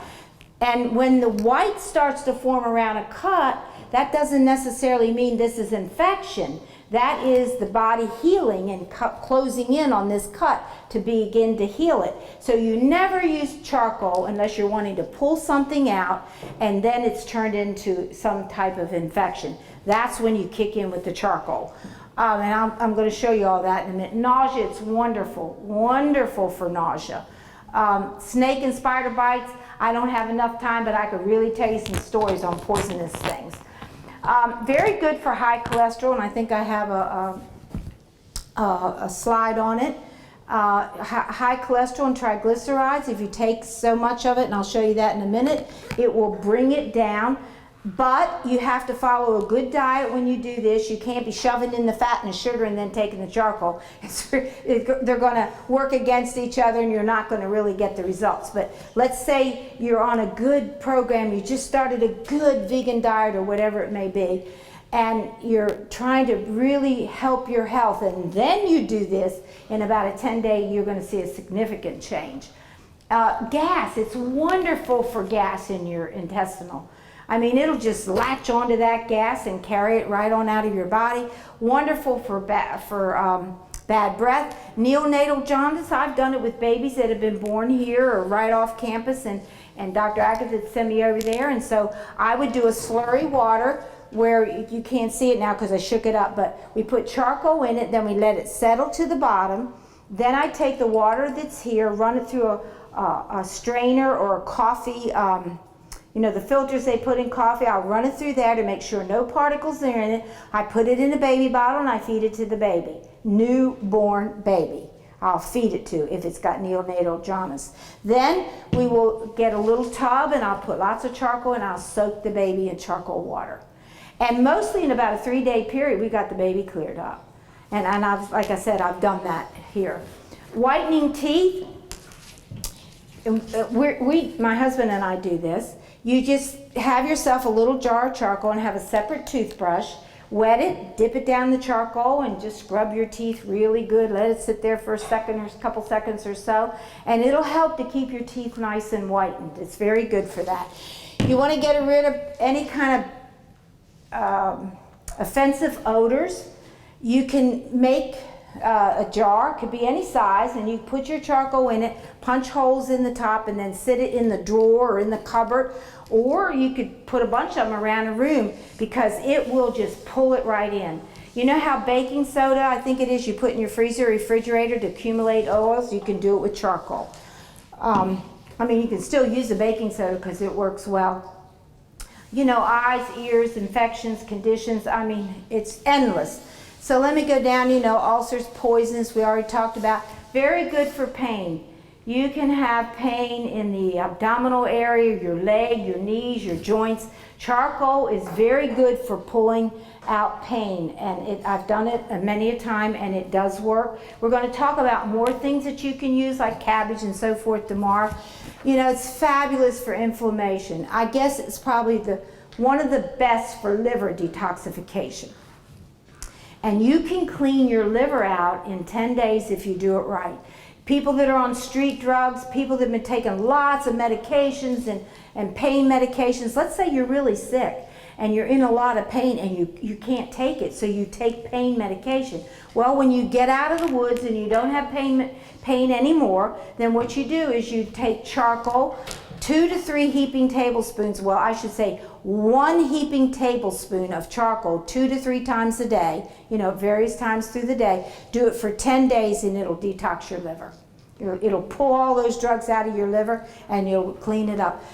And when the white starts to form around a cut, that doesn't necessarily mean this is infection. That is the body healing and closing in on this cut to begin to heal it. So you never use charcoal unless you're wanting to pull something out and then it's turned into some type of infection. That's when you kick in with the charcoal. And I'm going to show you all that in a minute. Nausea, it's wonderful, wonderful for nausea. Snake and spider bites, I don't have enough time, but I could really tell you some stories on poisonous things. Very good for high cholesterol, and I think I have a slide on it. high cholesterol and triglycerides. If you take so much of it, and I'll show you that in a minute, it will bring it down. But you have to follow a good diet when you do this. You can't be shoving in the fat and the sugar and then taking the charcoal. They're going to work against each other and you're not going to really get the results. But let's say you're on a good program, you just started a good vegan diet or whatever it may be, and you're trying to really help your health, and then you do this, in about a 10-day, you're going to see a significant change. Gas, it's wonderful for gas in your intestinal. I mean, it'll just latch onto that gas and carry it right on out of your body. Wonderful for bad breath. Neonatal jaundice, I've done it with babies that have been born here or right off campus, and Dr. Agatha sent me over there, and so I would do a slurry water where you can't see it now because I shook it up, but we put charcoal in it, then we let it settle to the bottom. Then I take the water that's here, run it through a strainer or a coffee, you know, the filters they put in coffee, I'll run it through there to make sure no particles are in it. I put it in a baby bottle and I feed it to the baby. Newborn baby. I'll feed it to if it's got neonatal jaundice. Then we will get a little tub and I'll put lots of charcoal and I'll soak the baby in charcoal water. And mostly in about a 3-day period, we got the baby cleared up. And I've, like I said, I've done that here. Whitening teeth, my husband and I do this. You just have yourself a little jar of charcoal and have a separate toothbrush. Wet it, dip it down the charcoal, and just scrub your teeth really good. Let it sit there for a second or a couple seconds or so, and it'll help to keep your teeth nice and whitened. It's very good for that. You want to get rid of any kind of offensive odors. You can make a jar, could be any size, and you put your charcoal in it, punch holes in the top, and then sit it in the drawer or in the cupboard, or you could put a bunch of them around a room because it will just pull it right in. You know how baking soda, I think it is, you put in your freezer or refrigerator to accumulate oils? You can do it with charcoal. I mean, you can still use the baking soda because it works well. You know, eyes, ears, infections, conditions, I mean, it's endless. So let me go down, you know, ulcers, poisons, we already talked about. Very good for pain. You can have pain in the abdominal area, your leg, your knees, your joints. Charcoal is very good for pulling out pain, and I've done it many a time, and it does work. We're going to talk about more things that you can use, like cabbage and so forth, tomorrow. You know, it's fabulous for inflammation. I guess it's probably one of the best for liver detoxification. And you can clean your liver out in 10 days if you do it right. People that are on street drugs, people that have been taking lots of medications and pain medications, let's say you're really sick and you're in a lot of pain and you can't take it, so you take pain medication. Well, when you get out of the woods and you don't have pain anymore, then what you do is you take charcoal, 2 to 3 heaping tablespoons, well, I should say 1 heaping tablespoon of charcoal 2 to 3 times a day, you know, various times through the day. Do it for 10 days and it'll detox your liver. It'll pull all those drugs out of your liver and you'll clean it up.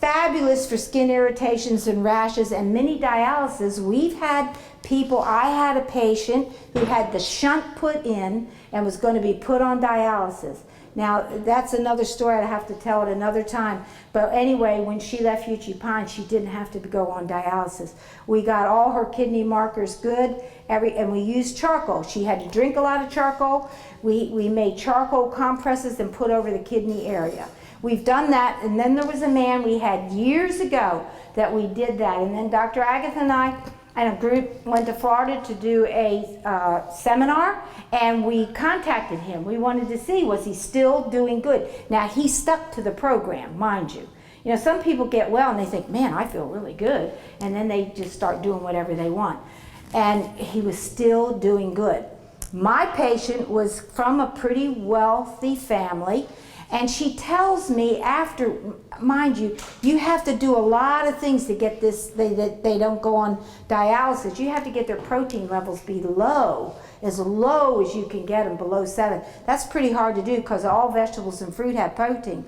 Fabulous for skin irritations and rashes and mini dialysis. We've had people, I had a patient who had the shunt put in and was going to be put on dialysis. Now, that's another story, I have to tell it another time. But anyway, when she left Uchee Pine, she didn't have to go on dialysis. We got all her kidney markers good, and we used charcoal. She had to drink a lot of charcoal. We made charcoal compresses and put over the kidney area. We've done that, and then there was a man we had years ago that we did that. And then Dr. Agatha and I and a group went to Florida to do a seminar, and we contacted him. We wanted to see, was he still doing good? Now, he stuck to the program, mind you. You know, some people get well and they think, man, I feel really good, and then they just start doing whatever they want. And he was still doing good. My patient was from a pretty wealthy family, and she tells me after, mind you, you have to do a lot of things to get this, they don't go on dialysis. You have to get their protein levels be low as you can get them, below 7. That's pretty hard to do because all vegetables and fruit have protein.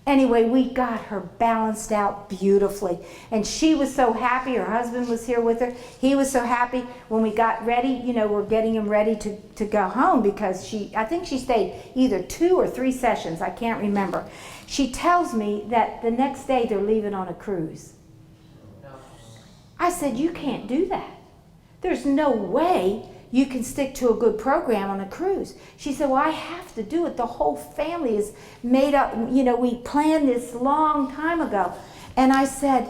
Anyway, we got her balanced out beautifully. And she was so happy. Her husband was here with her. He was so happy. When we got ready, you know, we're getting him ready to go home because I think she stayed either 2 or 3 sessions. I can't remember. She tells me that the next day they're leaving on a cruise. I said, you can't do that. There's no way you can stick to a good program on a cruise. She said, well, I have to do it. The whole family is made up. You know, we planned this long time ago. And I said,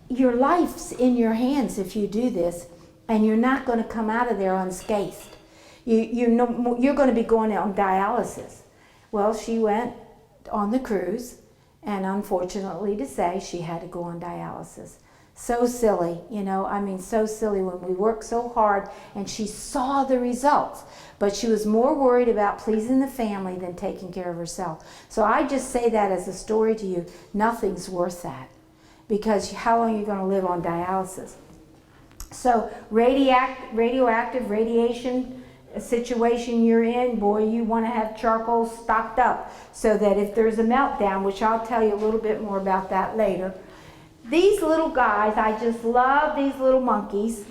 your life's in your hands if you do this, and you're not going to come out of there unscathed. You're going to be going on dialysis. Well, she went on the cruise, and unfortunately to say, she had to go on dialysis. So silly, you know, I mean, so silly when we worked so hard and she saw the results. But she was more worried about pleasing the family than taking care of herself. So I just say that as a story to you. Nothing's worth that. Because how long are you going to live on dialysis? So radioactive radiation situation you're in, boy, you want to have charcoal stocked up so that if there's a meltdown, which I'll tell you a little bit more about that later. These little guys, I just love these little monkeys.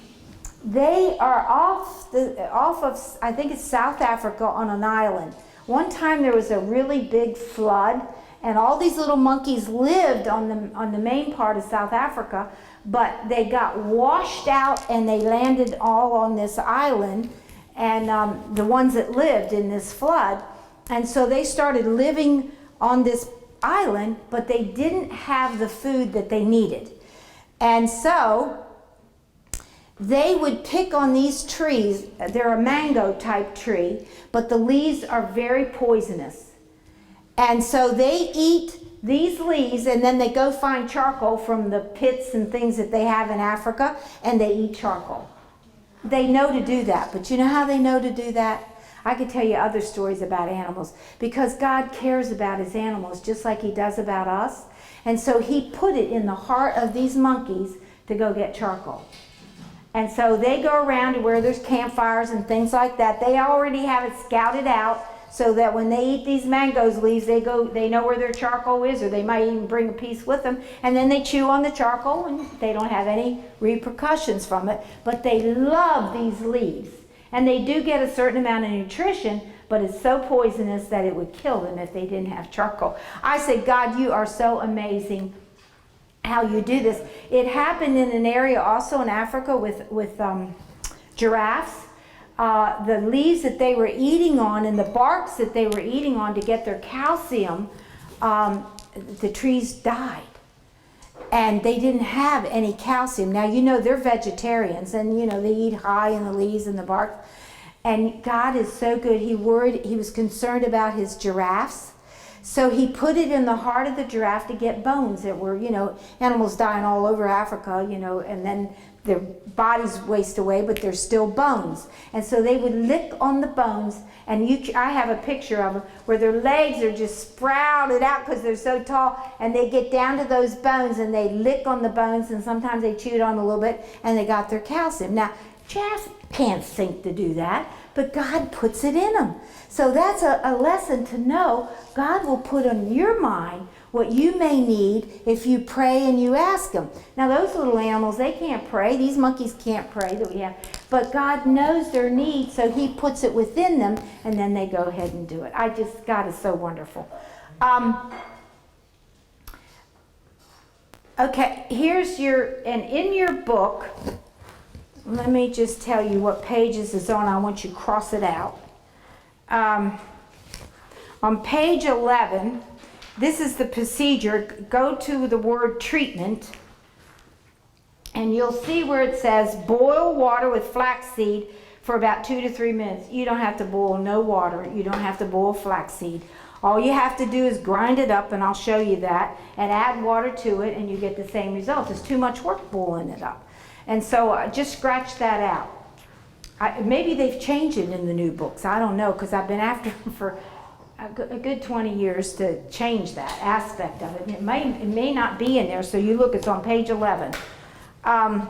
They are off of, I think it's South Africa on an island. One time there was a really big flood and all these little monkeys lived on the main part of South Africa, but they got washed out and they landed all on this island, and the ones that lived in this flood. And so they started living on this island, but they didn't have the food that they needed. And so they would pick on these trees. They're a mango type tree, but the leaves are very poisonous. And so they eat these leaves, and then they go find charcoal from the pits and things that they have in Africa, and they eat charcoal. They know to do that, but you know how they know to do that? I could tell you other stories about animals, because God cares about his animals just like he does about us. And so he put it in the heart of these monkeys to go get charcoal. And so they go around to where there's campfires and things like that. They already have it scouted out so that when they eat these mangoes leaves, they know where their charcoal is, or they might even bring a piece with them. And then they chew on the charcoal and they don't have any repercussions from it. But they love these leaves. And they do get a certain amount of nutrition, but it's so poisonous that it would kill them if they didn't have charcoal. I say, God, you are so amazing how you do this. It happened in an area also in Africa with giraffes. The leaves that they were eating on and the barks that they were eating on to get their calcium, the trees died. And they didn't have any calcium. Now, you know, they're vegetarians, and, you know, they eat high in the leaves and the bark. And God is so good. He was concerned about his giraffes. So he put it in the heart of the giraffe to get bones that were, you know, animals dying all over Africa, you know, and then their bodies waste away, but there's still bones. And so they would lick on the bones, and I have a picture of them where their legs are just sprouted out because they're so tall, and they get down to those bones and they lick on the bones, and sometimes they chewed on a little bit, and they got their calcium. Now, giraffes can't think to do that, but God puts it in them. So that's a lesson to know. God will put on your mind what you may need if you pray and you ask him. Now those little animals, they can't pray. These monkeys can't pray that we have. But God knows their needs, so he puts it within them, and then they go ahead and do it. God is so wonderful. Okay, and in your book, let me just tell you what pages is on. I want you to cross it out. On page 11, this is the procedure. Go to the word treatment, and you'll see where it says boil water with flaxseed for about 2 to 3 minutes. You don't have to boil no water. You don't have to boil flaxseed. All you have to do is grind it up, and I'll show you that, and add water to it, and you get the same results. It's too much work boiling it up. And so just scratch that out. Maybe they've changed it in the new books. I don't know, because I've been after them for a good 20 years to change that aspect of it. It may not be in there, so you look, it's on page 11. I'm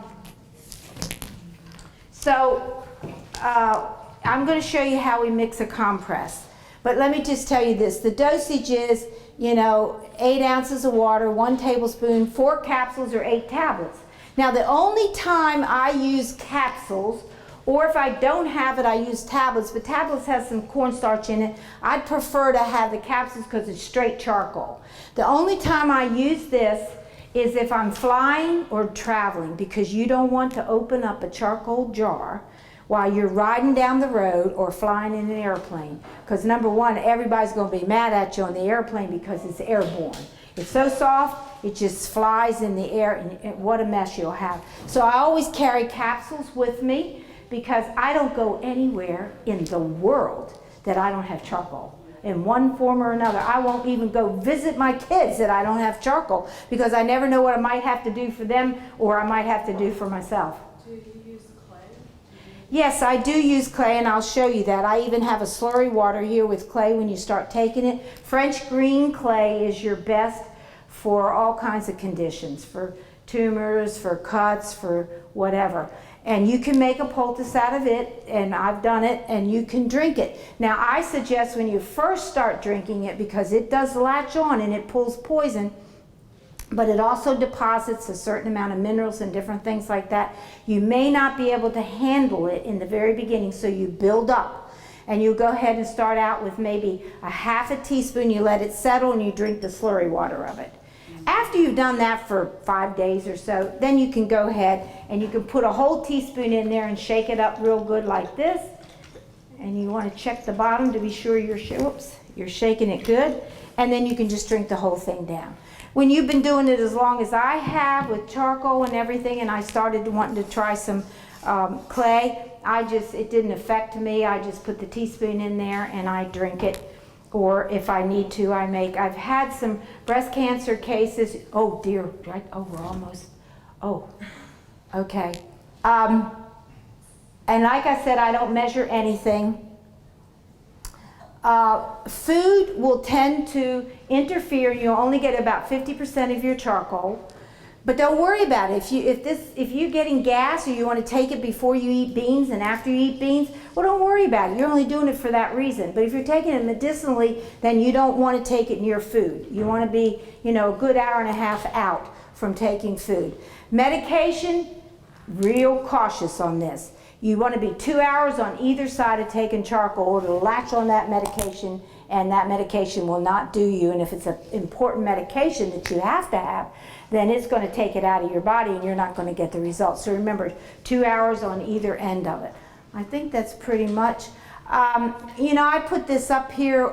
going to show you how we mix a compress. But let me just tell you this. The dosage is, 8 ounces of water, 1 tablespoon, 4 capsules or 8 tablets. Now the only time I use capsules, or if I don't have it, I use tablets, but tablets has some cornstarch in it. I'd prefer to have the capsules because it's straight charcoal. The only time I use this is if I'm flying or traveling, because you don't want to open up a charcoal jar while you're riding down the road or flying in an airplane. Because number one, everybody's going to be mad at you on the airplane because it's airborne. It's so soft, it just flies in the air, and what a mess you'll have. So I always carry capsules with me because I don't go anywhere in the world that I don't have charcoal. In one form or another. I won't even go visit my kids that I don't have charcoal because I never know what I might have to do for them or I might have to do for myself. Do you use clay? Yes, I do use clay, and I'll show you that. I even have a slurry water here with clay when you start taking it. French green clay is your best for all kinds of conditions, for tumors, for cuts, for whatever. And you can make a poultice out of it, and I've done it, and you can drink it. Now, I suggest when you first start drinking it, because it does latch on and it pulls poison, but it also deposits a certain amount of minerals and different things like that. You may not be able to handle it in the very beginning, so you build up. And you go ahead and start out with maybe a half a teaspoon, you let it settle, and you drink the slurry water of it. After you've done that for 5 days or so, then you can go ahead and you can put a whole teaspoon in there and shake it up real good like this. And you want to check the bottom to be sure you're shaking it good. And then you can just drink the whole thing down. When you've been doing it as long as I have with charcoal and everything, and I started wanting to try some clay, it didn't affect me. I just put the teaspoon in there and I drink it. Or if I need to, I've had some breast cancer cases. Oh dear, right? Oh, we're almost, okay. And like I said, I don't measure anything. Food will tend to interfere. You'll only get about 50% of your charcoal. But don't worry about it. If you're getting gas or you want to take it before you eat beans and after you eat beans, well, don't worry about it. You're only doing it for that reason. But if you're taking it medicinally, then you don't want to take it near food. You want to be, a good hour and a half out from taking food. Medication, real cautious on this. You want to be 2 hours on either side of taking charcoal or to latch on that medication, and that medication will not do you. And if it's an important medication that you have to have, then it's going to take it out of your body and you're not going to get the results. So remember, 2 hours on either end of it. I think that's pretty much. I put this up here.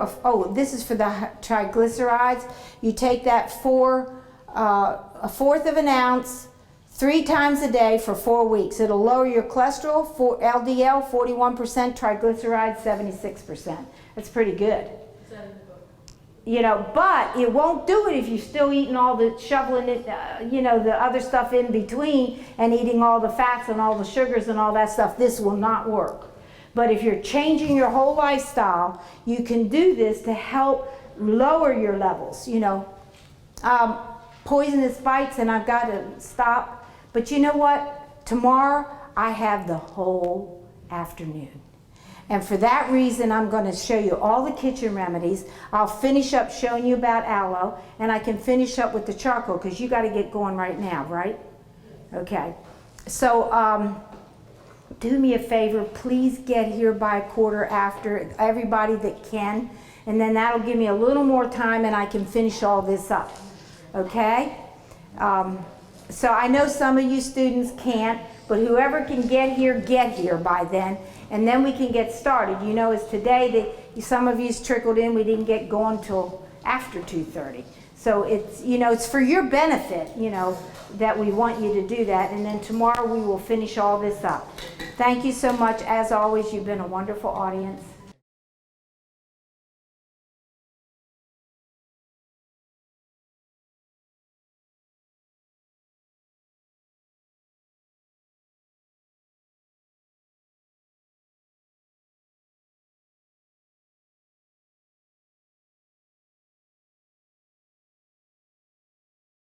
This is for the triglycerides. You take that a fourth of an ounce 3 times a day for 4 weeks. It'll lower your cholesterol, LDL 41%, triglycerides 76%. That's pretty good. But it won't do it if you're still eating all the shoveling it, the other stuff in between and eating all the fats and all the sugars and all that stuff. This will not work. But if you're changing your whole lifestyle, you can do this to help lower your levels. Poisonous bites, and I've got to stop. But you know what? Tomorrow I have the whole afternoon. And for that reason, I'm going to show you all the kitchen remedies. I'll finish up showing you about aloe, and I can finish up with the charcoal because you got to get going right now, right? Okay. So do me a favor. Please get here by 1/4 after, everybody that can. And then that'll give me a little more time and I can finish all this up. Okay? So I know some of you students can't, but whoever can get here by then. And then we can get started. As today, some of you's trickled in, we didn't get going till after 2:30. So it's, it's for your benefit, that we want you to do that. And then tomorrow we will finish all this up. Thank you so much. As always, you've been a wonderful audience.